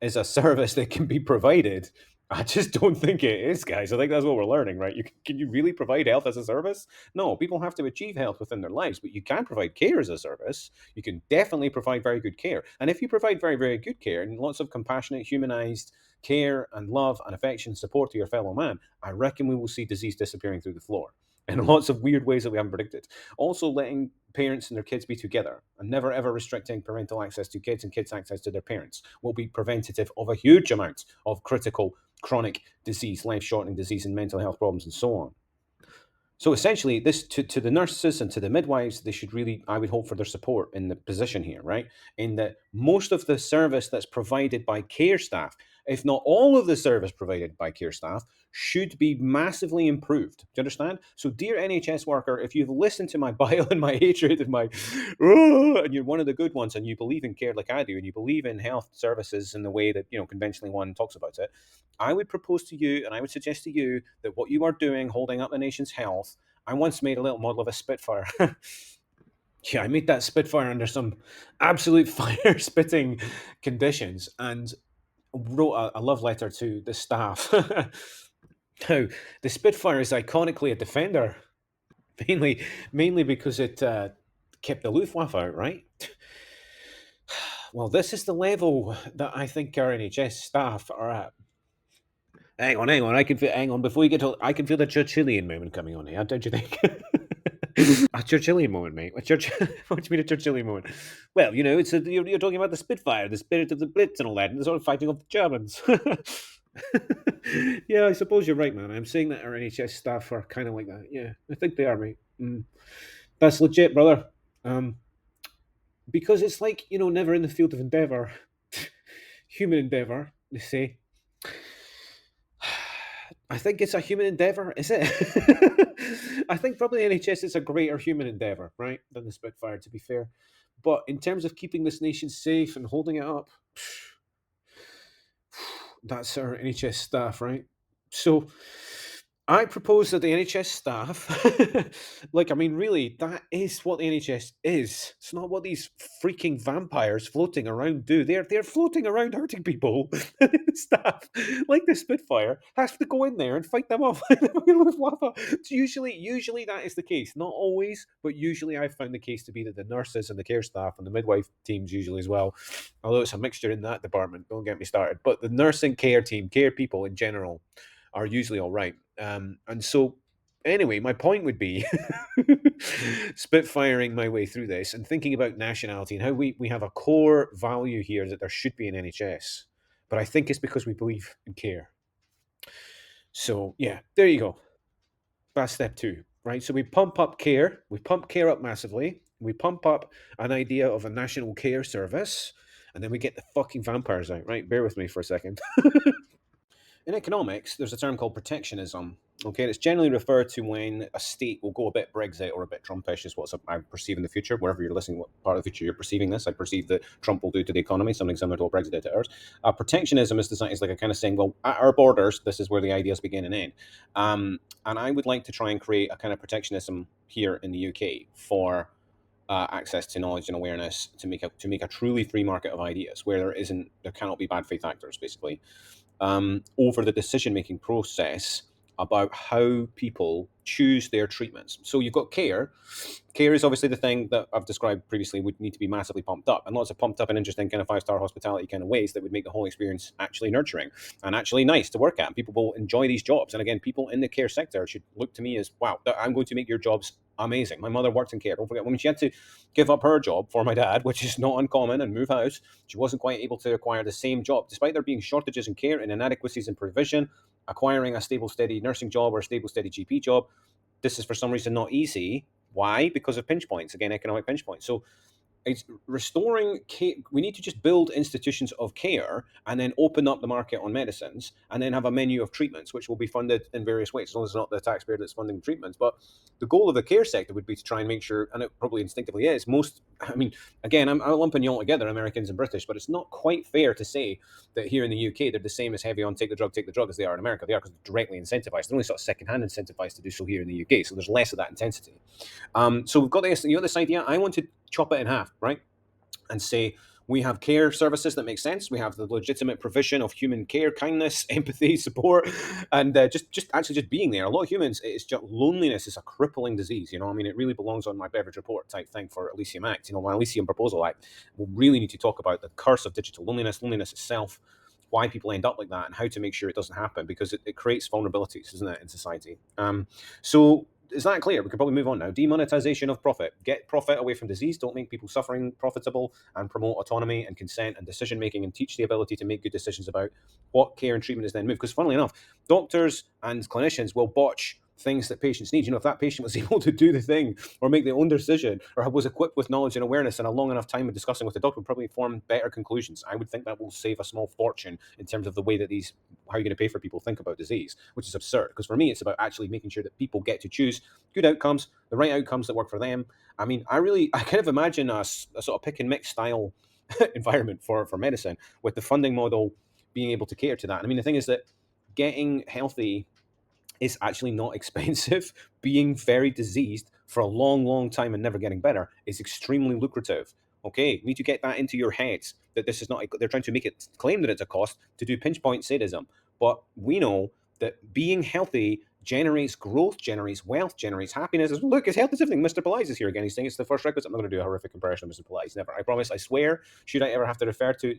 is a service that can be provided. I just don't think it is, guys. I think that's what we're learning, right? Can you really provide health as a service? No, people have to achieve health within their lives, but you can provide care as a service. You can definitely provide very good care. And if you provide very, very good care and lots of compassionate, humanized care and love and affection and support to your fellow man, I reckon we will see disease disappearing through the floor in lots of weird ways that we haven't predicted. Also, letting parents and their kids be together and never ever restricting parental access to kids and kids' access to their parents will be preventative of a huge amount of critical chronic disease, life shortening disease, and mental health problems, and so on. So essentially, this to the nurses and to the midwives, they should really, I would hope for their support in the position here, right? In that most of the service that's provided by care staff, if not all of the service provided by care staff, should be massively improved. Do you understand? So, dear NHS worker, if you've listened to my bile and my hatred and my, and you're one of the good ones, and you believe in care like I do, and you believe in health services in the way that conventionally one talks about it, I would propose to you, and I would suggest to you that what you are doing, holding up the nation's health. I once made a little model of a Spitfire. Yeah, I made that Spitfire under some absolute fire spitting conditions, and wrote a love letter to the staff. Now, the Spitfire is iconically a defender, mainly because it kept the Luftwaffe out, right? Well, this is the level that I think our NHS staff are at. Hang on. I can feel. Hang on, before you get to, I can feel the Churchillian moment coming on here. Don't you think? A Churchillian moment, mate. What do you mean a Churchillian moment? Well, it's you're talking about the Spitfire, the spirit of the Blitz, and all that, and the sort of fighting off the Germans. Yeah, I suppose you're right, man. I'm saying that our NHS staff are kind of like that. Yeah, I think they are, mate. That's legit, brother. Because it's like never in the field of endeavor, human endeavor. They say. I think it's a human endeavor, is it? I think probably NHS is a greater human endeavor, right, than the Spitfire, to be fair. But in terms of keeping this nation safe and holding it up, that's our NHS staff, right? So I propose that the NHS staff, really, that is what the NHS is. It's not what these freaking vampires floating around do. They're floating around hurting people. The staff, like the Spitfire, has to go in there and fight them off. It's usually that is the case. Not always, but usually I've found the case to be that the nurses and the care staff and the midwife teams usually as well. Although it's a mixture in that department. Don't get me started. But the nursing care team, care people in general, are usually all right. And so, anyway, my point would be spitfiring my way through this and thinking about nationality and how we have a core value here that there should be an NHS. But I think it's because we believe in care. So, yeah, there you go. That's step two, right? So we pump up care, we pump care up massively, we pump up an idea of a national care service, and then we get the fucking vampires out, right? Bear with me for a second. In economics, there's a term called protectionism. Okay, it's generally referred to when a state will go a bit Brexit or a bit Trumpish, is what I perceive in the future. Wherever you're listening, what part of the future you're perceiving this, I perceive that Trump will do to the economy something similar to what Brexit did to ours. Protectionism is designed is like a kind of saying, well, at our borders, this is where the ideas begin and end. And I would like to try and create a kind of protectionism here in the UK for access to knowledge and awareness to make a truly free market of ideas where there cannot be bad faith actors, basically, over the decision making process about how people choose their treatments. So you've got care. Care is obviously the thing that I've described previously would need to be massively pumped up, and lots of pumped up and interesting kind of 5-star hospitality kind of ways that would make the whole experience actually nurturing and actually nice to work at. And people will enjoy these jobs. And again, people in the care sector should look to me as, wow, I'm going to make your jobs amazing. My mother worked in care. Don't forget, when she had to give up her job for my dad, which is not uncommon, and move house, she wasn't quite able to acquire the same job, despite there being shortages in care and inadequacies in provision. Acquiring a stable, steady nursing job or a stable, steady GP job, this is for some reason not easy. Why? Because of pinch points. Again, economic pinch points. So it's restoring care. We need to just build institutions of care and then open up the market on medicines and then have a menu of treatments which will be funded in various ways, as long as it's not the taxpayer that's funding the treatments. But the goal of the care sector would be to try and make sure, and it probably instinctively is, I mean, again, I'm lumping you all together, Americans and British, but it's not quite fair to say that here in the UK they're the same as heavy on take the drug as they are in America. They are, because they're directly incentivized. They're only sort of secondhand incentivized to do so here in the UK, so there's less of that intensity. So we've got this idea. I want to chop it in half, right? And say we have care services that make sense. We have the legitimate provision of human care, kindness, empathy, support, and just being there. A lot of humans, it's just loneliness is a crippling disease. I mean, it really belongs on my Beveridge report type thing for Elysium Act. My Elysium Proposal Act will really need to talk about the curse of digital loneliness itself, why people end up like that, and how to make sure it doesn't happen, because it creates vulnerabilities, isn't it, in society? So is that clear? We could probably move on now. Demonetization of profit. Get profit away from disease. Don't make people suffering profitable, and promote autonomy and consent and decision making, and teach the ability to make good decisions about what care and treatment is then moved. Because funnily enough, doctors and clinicians will botch things that patients need. If that patient was able to do the thing or make their own decision or was equipped with knowledge and awareness and a long enough time of discussing with the doctor, would probably form better conclusions. I would think that will save a small fortune in terms of the way that how you're going to pay for people think about disease, which is absurd. Because for me, it's about actually making sure that people get to choose good outcomes, the right outcomes that work for them. I mean, I kind of imagine a sort of pick and mix style environment for medicine, with the funding model being able to cater to that. I mean, the thing is that getting healthy is actually not expensive. Being very diseased for a long, long time and never getting better is extremely lucrative. Okay, you need to get that into your heads that this is not, they're trying to make it claim that it's a cost to do pinch point sadism. But we know that being healthy generates growth, generates wealth, generates happiness. Look, his health is everything. Mr. Police is here again. He's saying it's the first requisite. I'm not going to do a horrific impression of Mr. Police. Never. I promise. I swear. Should I ever have to refer to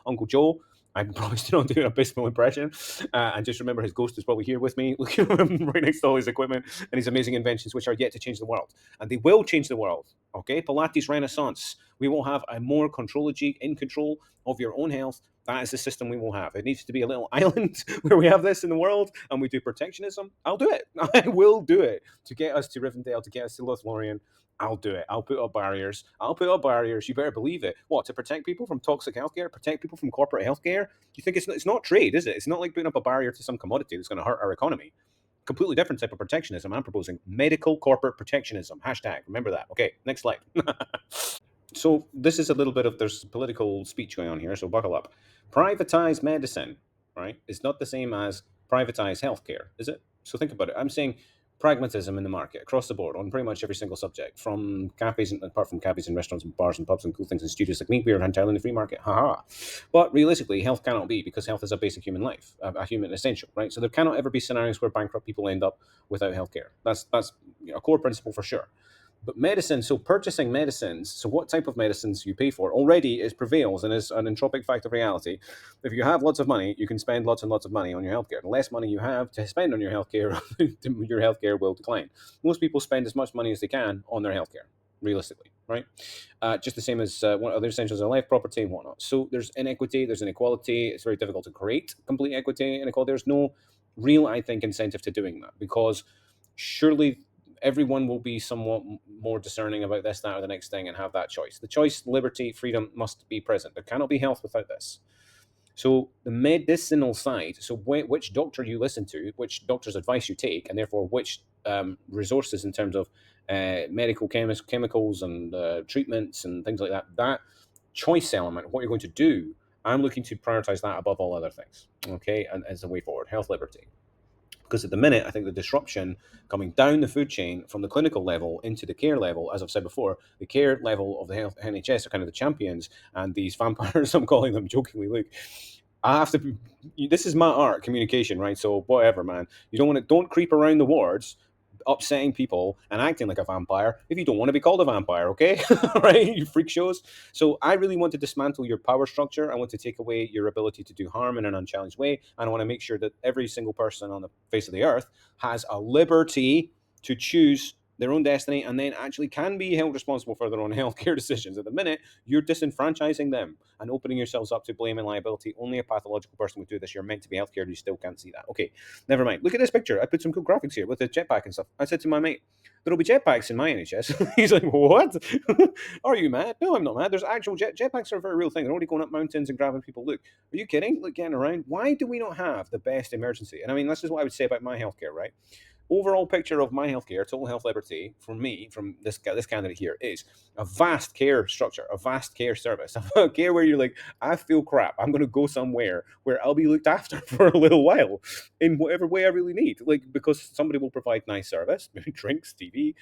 Uncle Joe, I promised to not do an abysmal impression. And just remember, his ghost is probably here with me, looking at him right next to all his equipment and his amazing inventions, which are yet to change the world. And they will change the world. Okay? Pilates Renaissance. We will have a more contrology in control of your own health. That is the system we will have. It needs to be a little island where we have this in the world and we do protectionism. I'll do it. I will do it to get us to Rivendell, to get us to Lothlorien. I'll do it. I'll put up barriers. You better believe it. What, to protect people from toxic healthcare? Protect people from corporate healthcare? You think it's not trade, is it? It's not like putting up a barrier to some commodity that's going to hurt our economy. Completely different type of protectionism. I'm proposing medical corporate protectionism. Hashtag. Remember that. Okay, next slide. So this is a little bit of, there's political speech going on here, so buckle up. Privatize medicine, right, is not the same as privatize healthcare, is it? So think about it. I'm saying pragmatism in the market across the board on pretty much every single subject, from cafes, apart from cafes and restaurants and bars and pubs and cool things and studios like me, we are entirely in the free market. Haha. But realistically, health cannot be, because health is a basic human life, a human essential, right? So there cannot ever be scenarios where bankrupt people end up without healthcare. That's a core principle for sure. But medicine, so purchasing medicines, so what type of medicines you pay for already prevails and is an entropic fact of reality. If you have lots of money, you can spend lots and lots of money on your healthcare. The less money you have to spend on your healthcare, your healthcare will decline. Most people spend as much money as they can on their healthcare, realistically, right? Just the same as what other essentials in life, property and whatnot. So there's inequity, there's inequality. It's very difficult to create complete equity and equality. There's no real, I think, incentive to doing that, because surely everyone will be somewhat more discerning about this, that, or the next thing and have that choice. The choice, liberty, freedom must be present. There cannot be health without this. So the medicinal side, so which doctor you listen to, which doctor's advice you take, and therefore which resources in terms of medical chemicals and treatments and things like that, that choice element, what you're going to do, I'm looking to prioritize that above all other things. Okay, and as a way forward, health, liberty. Because at the minute, I think the disruption coming down the food chain from the clinical level into the care level, as I've said before, the care level of the health NHS are kind of the champions, and these vampires, I'm calling them jokingly, Luke. I have to. This is my art, communication, right? So whatever, man. You don't want to. Don't creep around the wards, upsetting people and acting like a vampire if you don't want to be called a vampire, okay? Right? You freak shows. So I really want to dismantle your power structure. I want to take away your ability to do harm in an unchallenged way. And I want to make sure that every single person on the face of the earth has a liberty to choose their own destiny and then actually can be held responsible for their own healthcare decisions. At the minute, you're disenfranchising them and opening yourselves up to blame and liability. Only a pathological person would do this. You're meant to be healthcare and you still can't see that. Okay, never mind. Look at this picture. I put some cool graphics here with the jetpack and stuff. I said to my mate, there'll be jetpacks in my NHS. He's like, what? Are you mad? No, I'm not mad. There's actual jetpacks are a very real thing. They're already going up mountains and grabbing people. Look, are you kidding? Look, getting around. Why do we not have the best emergency? And I mean, this is what I would say about my healthcare, right? Overall picture of my healthcare, total health liberty, for me, from this candidate here, is a vast care structure, a vast care service, a care where you're like, I feel crap. I'm going to go somewhere where I'll be looked after for a little while in whatever way I really need. Like, because somebody will provide nice service, maybe drinks, TV,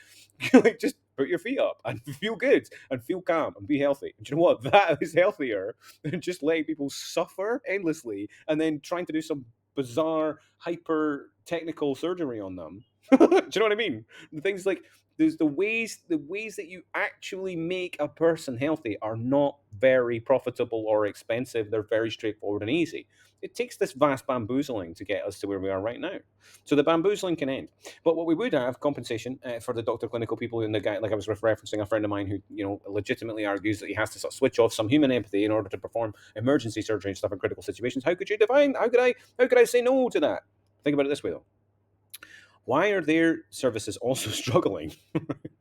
like just put your feet up and feel good and feel calm and be healthy. And you know what? That is healthier than just letting people suffer endlessly and then trying to do some bizarre, hyper technical surgery on them. Do you know what I mean? The things like there's the ways that you actually make a person healthy are not very profitable or expensive. They're very straightforward and easy. It takes this vast bamboozling to get us to where we are right now. So the bamboozling can end. But what we would have compensation for the doctor clinical people and the guy, like I was referencing a friend of mine who, legitimately argues that he has to sort of switch off some human empathy in order to perform emergency surgery and stuff in critical situations. How could you define? How could I say no to that? Think about it this way though. Why are their services also struggling?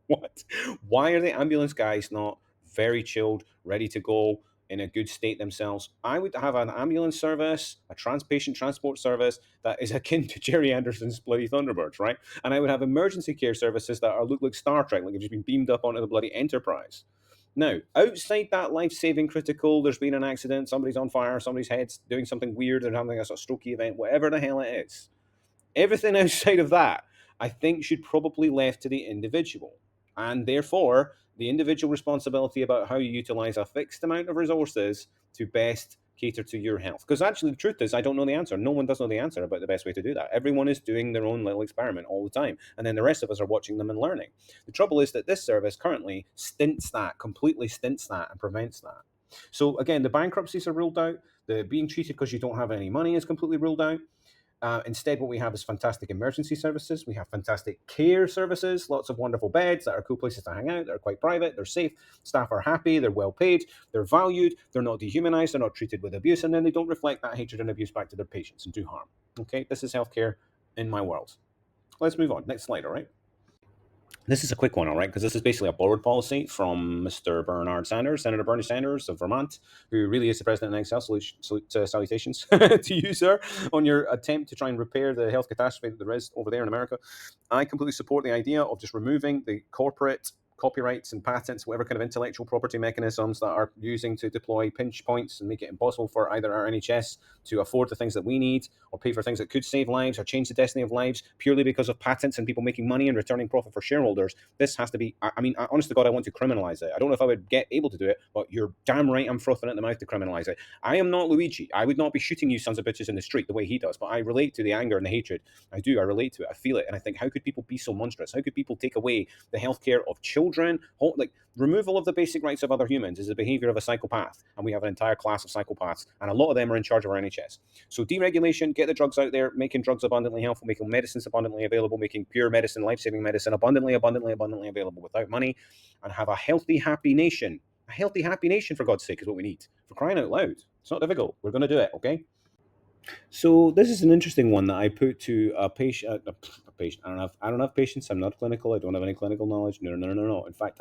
What? Why are the ambulance guys not very chilled, ready to go, in a good state themselves? I would have an ambulance service, a patient transport service that is akin to Jerry Anderson's bloody Thunderbirds, right? And I would have emergency care services that look like Star Trek, like they've just been beamed up onto the bloody Enterprise. Now, outside that life-saving critical, there's been an accident, somebody's on fire, somebody's head's doing something weird, they're having a sort of strokey event, whatever the hell it is. Everything outside of that, I think, should probably left to the individual. And therefore, the individual responsibility about how you utilize a fixed amount of resources to best cater to your health. Because actually, the truth is, I don't know the answer. No one does know the answer about the best way to do that. Everyone is doing their own little experiment all the time. And then the rest of us are watching them and learning. The trouble is that this service currently completely stints that, and prevents that. So again, the bankruptcies are ruled out. The being treated because you don't have any money is completely ruled out. Instead, what we have is fantastic emergency services. We have fantastic care services, lots of wonderful beds that are cool places to hang out. They're quite private. They're safe. Staff are happy. They're well paid. They're valued. They're not dehumanized. They're not treated with abuse. And then they don't reflect that hatred and abuse back to their patients and do harm. Okay, this is healthcare in my world. Let's move on. Next slide, all right? This is a quick one, all right, because this is basically a board policy from Mr. Bernard Sanders, Senator Bernie Sanders of Vermont, who really is the president in exile. Salutations to you, sir, on your attempt to try and repair the health catastrophe that there is over there in America. I completely support the idea of just removing the corporate copyrights and patents, whatever kind of intellectual property mechanisms that are using to deploy pinch points and make it impossible for either our NHS to afford the things that we need or pay for things that could save lives or change the destiny of lives purely because of patents and people making money and returning profit for shareholders. This has to be, honest to God, I want to criminalize it. I don't know if I would get able to do it, but you're damn right I'm frothing at the mouth to criminalize it. I am not Luigi. I would not be shooting you sons of bitches in the street the way he does, but I relate to the anger and the hatred. I do. I relate to it. I feel it. And I think, how could people be so monstrous? How could people take away the healthcare of children? Like, removal of the basic rights of other humans is the behavior of a psychopath, and we have an entire class of psychopaths, and a lot of them are in charge of our NHS. So deregulation, get the drugs out there, making drugs abundantly helpful, making medicines abundantly available, making pure medicine, life-saving medicine abundantly available without money, and have a healthy, happy nation. A healthy, happy nation, for God's sake, is what we need. For crying out loud. It's not difficult. We're going to do it, okay? So this is an interesting one that I put to a patient. A patient. I don't have patience. I'm not clinical. I don't have any clinical knowledge. No, no, no, no, no. In fact,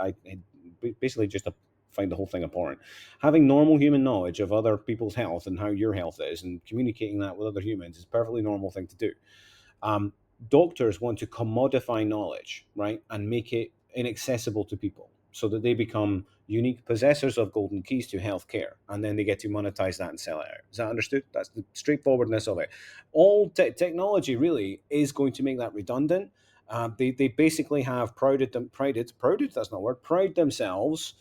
basically just find the whole thing abhorrent. Having normal human knowledge of other people's health and how your health is, and communicating that with other humans is a perfectly normal thing to do. Um, Doctors want to commodify knowledge, right, and make it inaccessible to people so that they become unique possessors of golden keys to healthcare, and then they get to monetize that and sell it out. Is that understood? That's the straightforwardness of it. All technology really is going to make that redundant. They basically have prided, that's not a word, pride themselves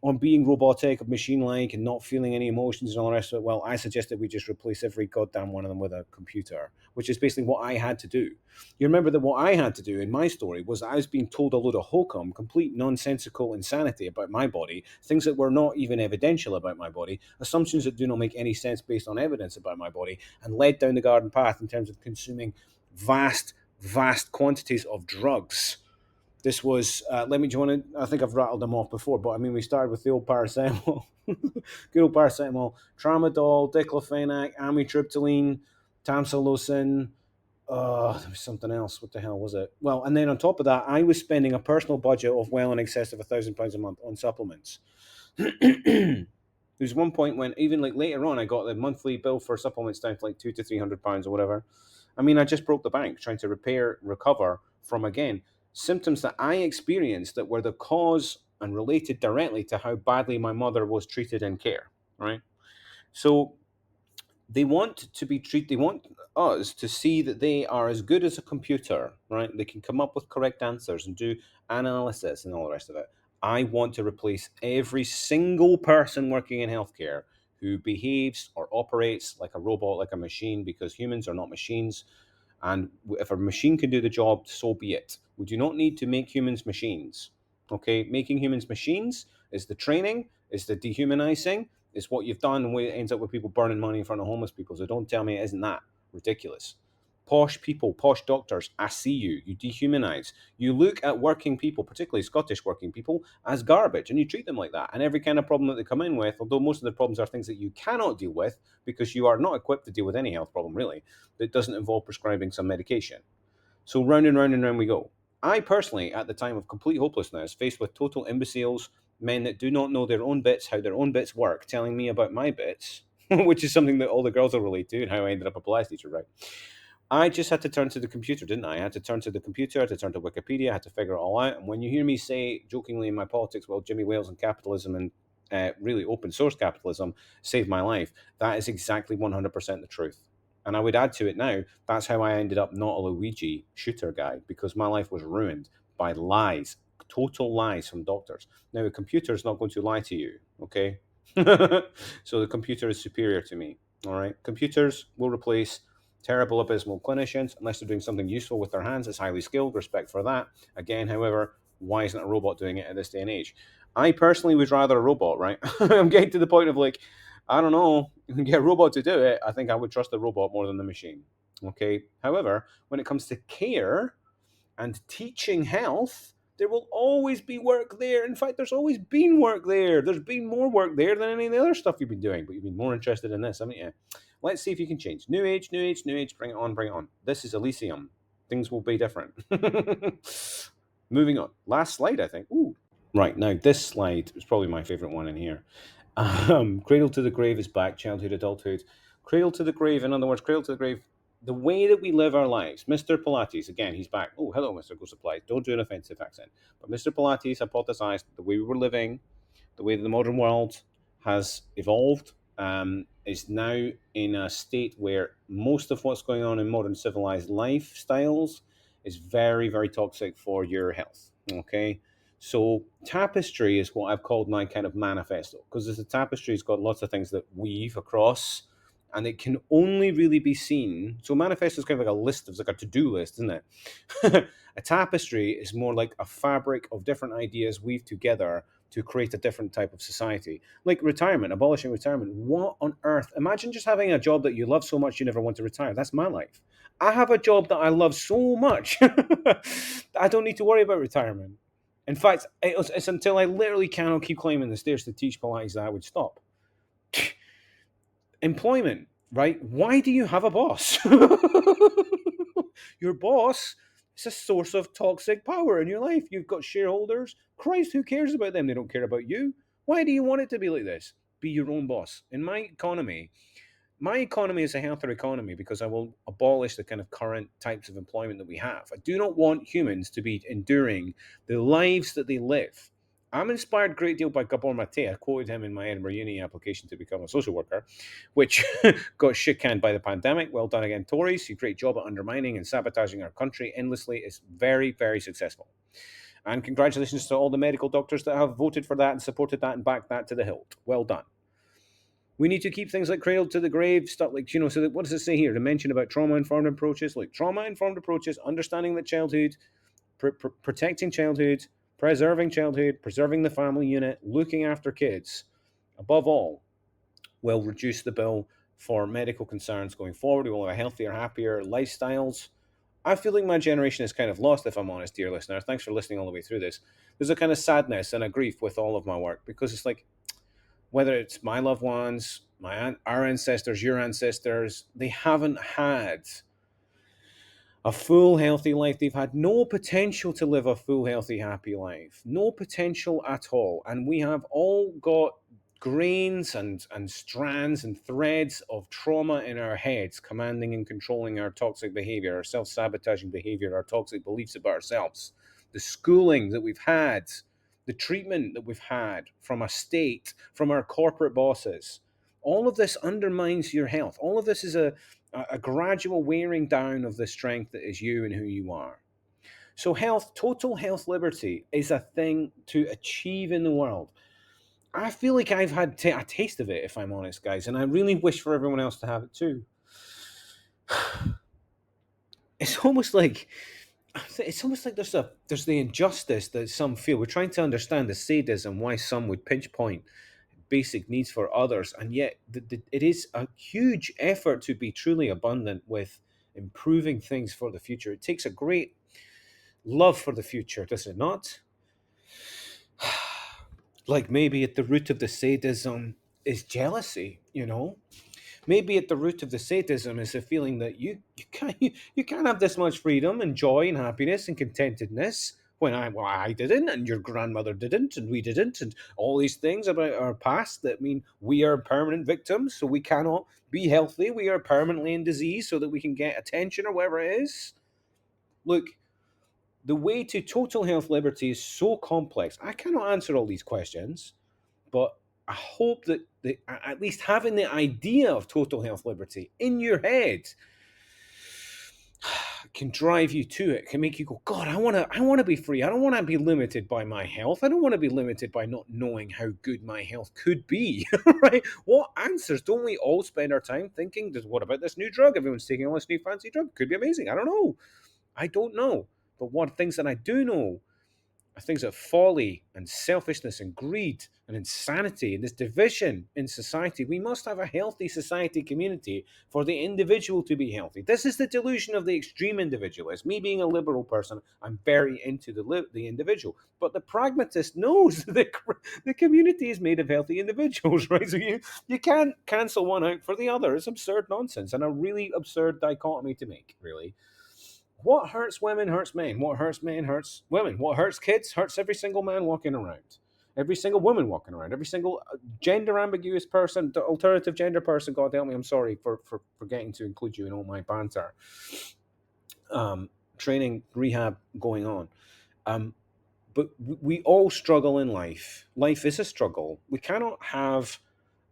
on being robotic, machine like, and not feeling any emotions and all the rest of it. Well, I suggest that we just replace every goddamn one of them with a computer, which is basically what I had to do. You remember that what I had to do in my story was I was being told a load of hokum, complete nonsensical insanity about my body, things that were not even evidential about my body, assumptions that do not make any sense based on evidence about my body, and led down the garden path in terms of consuming vast, vast quantities of drugs. This was, let me, do you want to, I think I've rattled them off before, but I mean, we started with the old paracetamol, good old paracetamol, tramadol, diclofenac, amitriptyline, tamsulosin, there was something else. What the hell was it? Well, and then on top of that, I was spending a personal budget of well in excess of £1,000 a month on supplements. There's one point when even like later on, I got the monthly bill for supplements down to like £200 to £300 or whatever. I mean, I just broke the bank trying to recover from again symptoms that I experienced that were the cause and related directly to how badly my mother was treated in care. Right. So they want to be treated, they want us to see that they are as good as a computer, right? They can come up with correct answers and do analysis and all the rest of it. I want to replace every single person working in healthcare who behaves or operates like a robot, like a machine, because humans are not machines. And if a machine can do the job, so be it. We do not need to make humans machines. Okay, making humans machines is the training, is the dehumanizing, is what you've done, and it ends up with people burning money in front of homeless people. So don't tell me it isn't that ridiculous. Posh people, posh doctors, I see you. You dehumanize. You look at working people, particularly Scottish working people, as garbage, and you treat them like that. And every kind of problem that they come in with, although most of the problems are things that you cannot deal with because you are not equipped to deal with any health problem, really, that doesn't involve prescribing some medication. So round and round and round we go. I personally, at the time of complete hopelessness, faced with total imbeciles, men that do not know their own bits, how their own bits work, telling me about my bits, which is something that all the girls will relate to, and how I ended up a Pilates teacher, right? I just had to turn to the computer, didn't I? I had to turn to the computer, I had to turn to Wikipedia, I had to figure it all out. And when you hear me say jokingly in my politics, well, Jimmy Wales and capitalism and really open source capitalism saved my life, that is exactly 100% the truth. And I would add to it now, that's how I ended up not a Luigi shooter guy, because my life was ruined by lies, total lies from doctors. Now, a computer is not going to lie to you, okay? So the computer is superior to me, all right? Computers will replace terrible, abysmal clinicians unless they're doing something useful with their hands. It's highly skilled, respect for that. Again, however, why isn't a robot doing it at this day and age? I personally would rather a robot, right? I'm getting to the point of like, I don't know, you can get a robot to do it. I think I would trust the robot more than the machine. Okay. However, when it comes to care and teaching health, there will always be work there. In fact, there's always been work there. There's been more work there than any of the other stuff you've been doing, but you've been more interested in this, haven't you? Let's see if you can change. New age, new age, new age. Bring it on, bring it on. This is Elysium. Things will be different. Moving on. Last slide, I think. Ooh. Right, now this slide is probably my favorite one in here. Cradle to the grave is back, childhood, adulthood. Cradle to the grave, in other words, cradle to the grave, the way that we live our lives. Mr. Pilates, again, he's back. Oh, hello, Mr. Go Supplies. Don't do an offensive accent. But Mr. Pilates hypothesized the way we were living, the way that the modern world has evolved, is now in a state where most of what's going on in modern civilized lifestyles is very, very toxic for your health. Okay. So tapestry is what I've called my kind of manifesto, because as a tapestry, it's got lots of things that weave across, and it can only really be seen. So manifesto is kind of like a list, it's like a to-do list, isn't it? A tapestry is more like a fabric of different ideas weaved together to create a different type of society. Like retirement, abolishing retirement. What on earth? Imagine just having a job that you love so much you never want to retire. That's my life. I have a job that I love so much. I don't need to worry about retirement. In fact, it's until I literally cannot keep climbing the stairs to teach Pilates that I would stop. Employment. right? Why do you have a boss? Your boss is a source of toxic power in your life. You've got shareholders. Christ, who cares about them? They don't care about you. Why do you want it to be like this? Be your own boss. In my economy is a healthier economy because I will abolish the kind of current types of employment that we have. I do not want humans to be enduring the lives that they live. I'm inspired a great deal by Gabor Mate. I quoted him in my Edinburgh Uni application to become a social worker, which got shit canned by the pandemic. Well done again, Tories. You great job at undermining and sabotaging our country endlessly. It's very, very successful. And congratulations to all the medical doctors that have voted for that and supported that and backed that to the hilt. Well done. We need to keep things like cradle to the grave, stuff like, so that, what does it say here? To mention about trauma informed approaches, like trauma informed approaches, understanding that childhood, protecting childhood, preserving the family unit, looking after kids, above all, will reduce the bill for medical concerns going forward. We will have healthier, happier lifestyles. I feel like my generation is kind of lost, if I'm honest, dear listener. Thanks for listening all the way through this. There's a kind of sadness and a grief with all of my work because it's like, whether it's my loved ones, our ancestors, your ancestors, they haven't had a full, healthy life. They've had no potential to live a full, healthy, happy life. No potential at all. And we have all got grains and strands and threads of trauma in our heads, commanding and controlling our toxic behavior, our self sabotaging behavior, our toxic beliefs about ourselves. The schooling that we've had, the treatment that we've had from a state, from our corporate bosses. All of this undermines your health. All of this is a gradual wearing down of the strength that is you and who you are. So, total health liberty is a thing to achieve in the world. I feel like I've had a taste of it, if I'm honest, guys, and I really wish for everyone else to have it too. It's almost like there's the injustice that some feel. We're trying to understand the sadism why some would pinch point basic needs for others, and yet it is a huge effort to be truly abundant with improving things for the future. It takes a great love for the future, does it not? Like maybe at the root of the sadism is jealousy. Maybe at the root of the sadism is the feeling that you can't have this much freedom and joy and happiness and contentedness when I didn't and your grandmother didn't and we didn't, and all these things about our past that mean we are permanent victims, so we cannot be healthy. We are permanently in disease so that we can get attention or whatever it is. Look, the way to total health liberty is so complex. I cannot answer all these questions, but I hope that at least having the idea of total health liberty in your head can drive you to it, can make you go, God, I want to be free. I don't want to be limited by my health. I don't want to be limited by not knowing how good my health could be. Right? What answers don't we all spend our time thinking? What about this new drug? Everyone's taking all this new fancy drug. Could be amazing. I don't know. I don't know. But one things that I do know are things of folly and selfishness and greed and insanity and this division in society. We must have a healthy society community for the individual to be healthy. This is the delusion of the extreme individualist. Me being a liberal person, I'm very into the individual. But the pragmatist knows that the community is made of healthy individuals, right? So you can't cancel one out for the other. It's absurd nonsense and a really absurd dichotomy to make, really. What hurts women hurts men. What hurts men hurts women. What hurts kids hurts every single man walking around. Every single woman walking around. Every single gender ambiguous person, the alternative gender person. God help me, I'm sorry for forgetting to include you in all my banter. Training, rehab going on. But we all struggle in life. Life is a struggle. We cannot have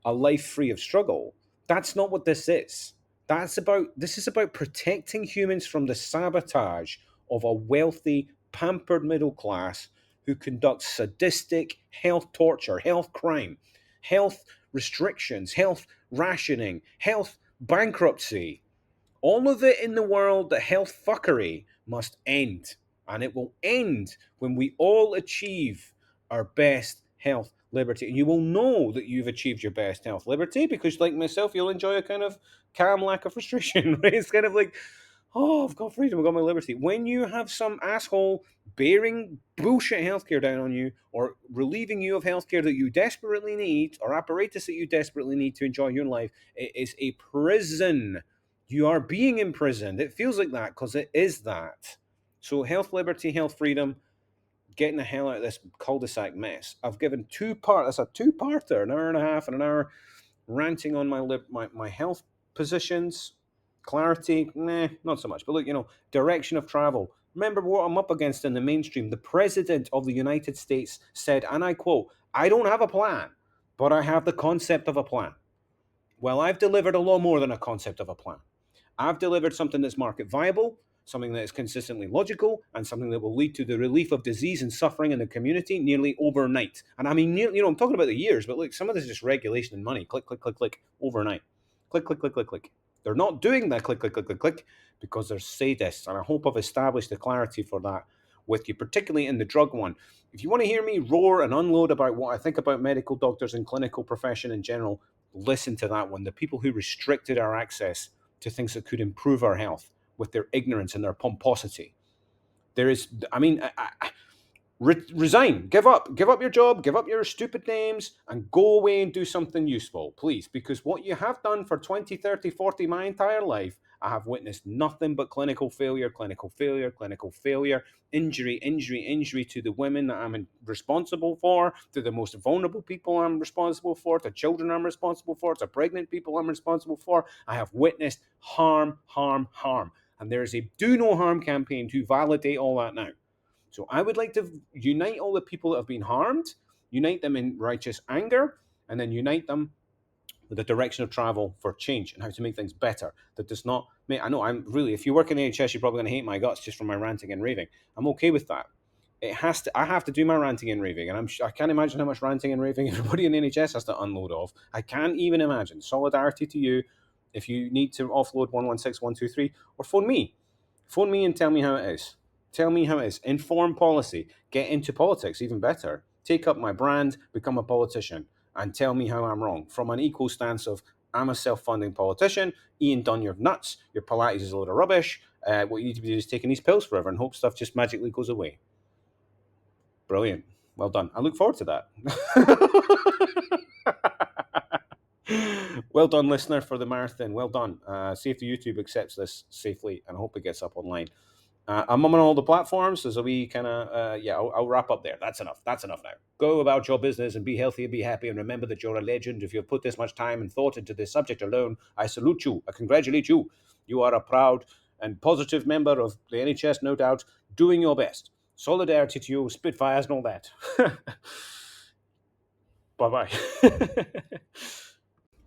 a life free of struggle. That's not what this is. This is about protecting humans from the sabotage of a wealthy, pampered middle class who conducts sadistic health torture, health crime, health restrictions, health rationing, health bankruptcy. All of it in the world, the health fuckery must end. And it will end when we all achieve our best health liberty. And you will know that you've achieved your best health liberty because, like myself, you'll enjoy a kind of calm lack of frustration, right? It's kind of like, oh, I've got freedom, I've got my liberty. When you have some asshole bearing bullshit healthcare down on you or relieving you of healthcare that you desperately need or apparatus that you desperately need to enjoy your life, it is a prison. You are being imprisoned. It feels like that because it is that. So, health, liberty, health, freedom, getting the hell out of this cul-de-sac mess. I've given that's a two-parter, an hour and a half and an hour ranting on my health positions, clarity, not so much. But look, direction of travel. Remember what I'm up against in the mainstream. The president of the United States said, and I quote, "I don't have a plan, but I have the concept of a plan." Well, I've delivered a lot more than a concept of a plan. I've delivered something that's market viable, something that is consistently logical, and something that will lead to the relief of disease and suffering in the community nearly overnight. And I mean, I'm talking about the years, but look, some of this is just regulation and money. Click, click, click, click, overnight. Click, click, click, click, click. They're not doing that click, click, click, click, click because they're sadists. And I hope I've established the clarity for that with you, particularly in the drug one. If you want to hear me roar and unload about what I think about medical doctors and clinical profession in general, listen to that one. The people who restricted our access to things that could improve our health with their ignorance and their pomposity. There is, I mean, resign, give up your job, give up your stupid names, and go away and do something useful, please. Because what you have done for 20, 30, 40, my entire life, I have witnessed nothing but clinical failure, clinical failure, clinical failure, injury, injury, injury to the women that I'm responsible for, to the most vulnerable people I'm responsible for, to children I'm responsible for, to pregnant people I'm responsible for. I have witnessed harm, harm, harm. And there is a do no harm campaign to validate all that now. So I would like to unite all the people that have been harmed, unite them in righteous anger, and then unite them with the direction of travel for change and how to make things better. That does not make, I know I'm really, if you work in the NHS, you're probably going to hate my guts just from my ranting and raving. I'm okay with that. I have to do my ranting and raving, and I can't imagine how much ranting and raving everybody in the NHS has to unload of. I can't even imagine. Solidarity to you if you need to offload 116123, or phone me. Phone me and tell me how it is. Tell me how it is. Inform policy. Get into politics, even better. Take up my brand, become a politician, and tell me how I'm wrong. From an equal stance of, I'm a self-funding politician. Ian Dunn, you're nuts. Your Pilates is a load of rubbish. What you need to be doing is taking these pills forever and hope stuff just magically goes away. Brilliant. Well done. I look forward to that. Well done, listener, for the marathon. Well done. See if the YouTube accepts this safely, and I hope it gets up online. I'm on all the platforms. There's a wee kind of, I'll wrap up there. That's enough. That's enough now. Go about your business and be healthy and be happy. And remember that you're a legend. If you've put this much time and thought into this subject alone, I salute you. I congratulate you. You are a proud and positive member of the NHS, no doubt, doing your best. Solidarity to you, Spitfires and all that. Bye-bye.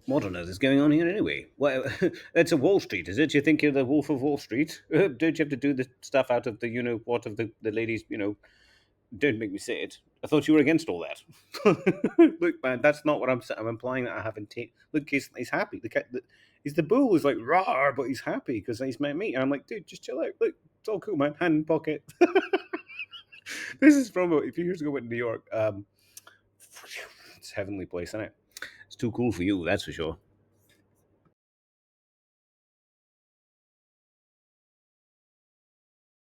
What on earth is going on here anyway? Well, that's a Wall Street, is it? You think you're the Wolf of Wall Street? Don't you have to do the stuff out of the, what of the ladies, don't make me say it. I thought you were against all that. Look, man, that's not what I'm saying. I'm implying that I haven't taken. Look, he's happy. He's the bull who's like, rawr, but he's happy because he's met me. And I'm like, dude, just chill out. Look, it's all cool, man. Hand in pocket. This is from a few years ago in New York. It's a heavenly place, isn't it? It's too cool for you, that's for sure.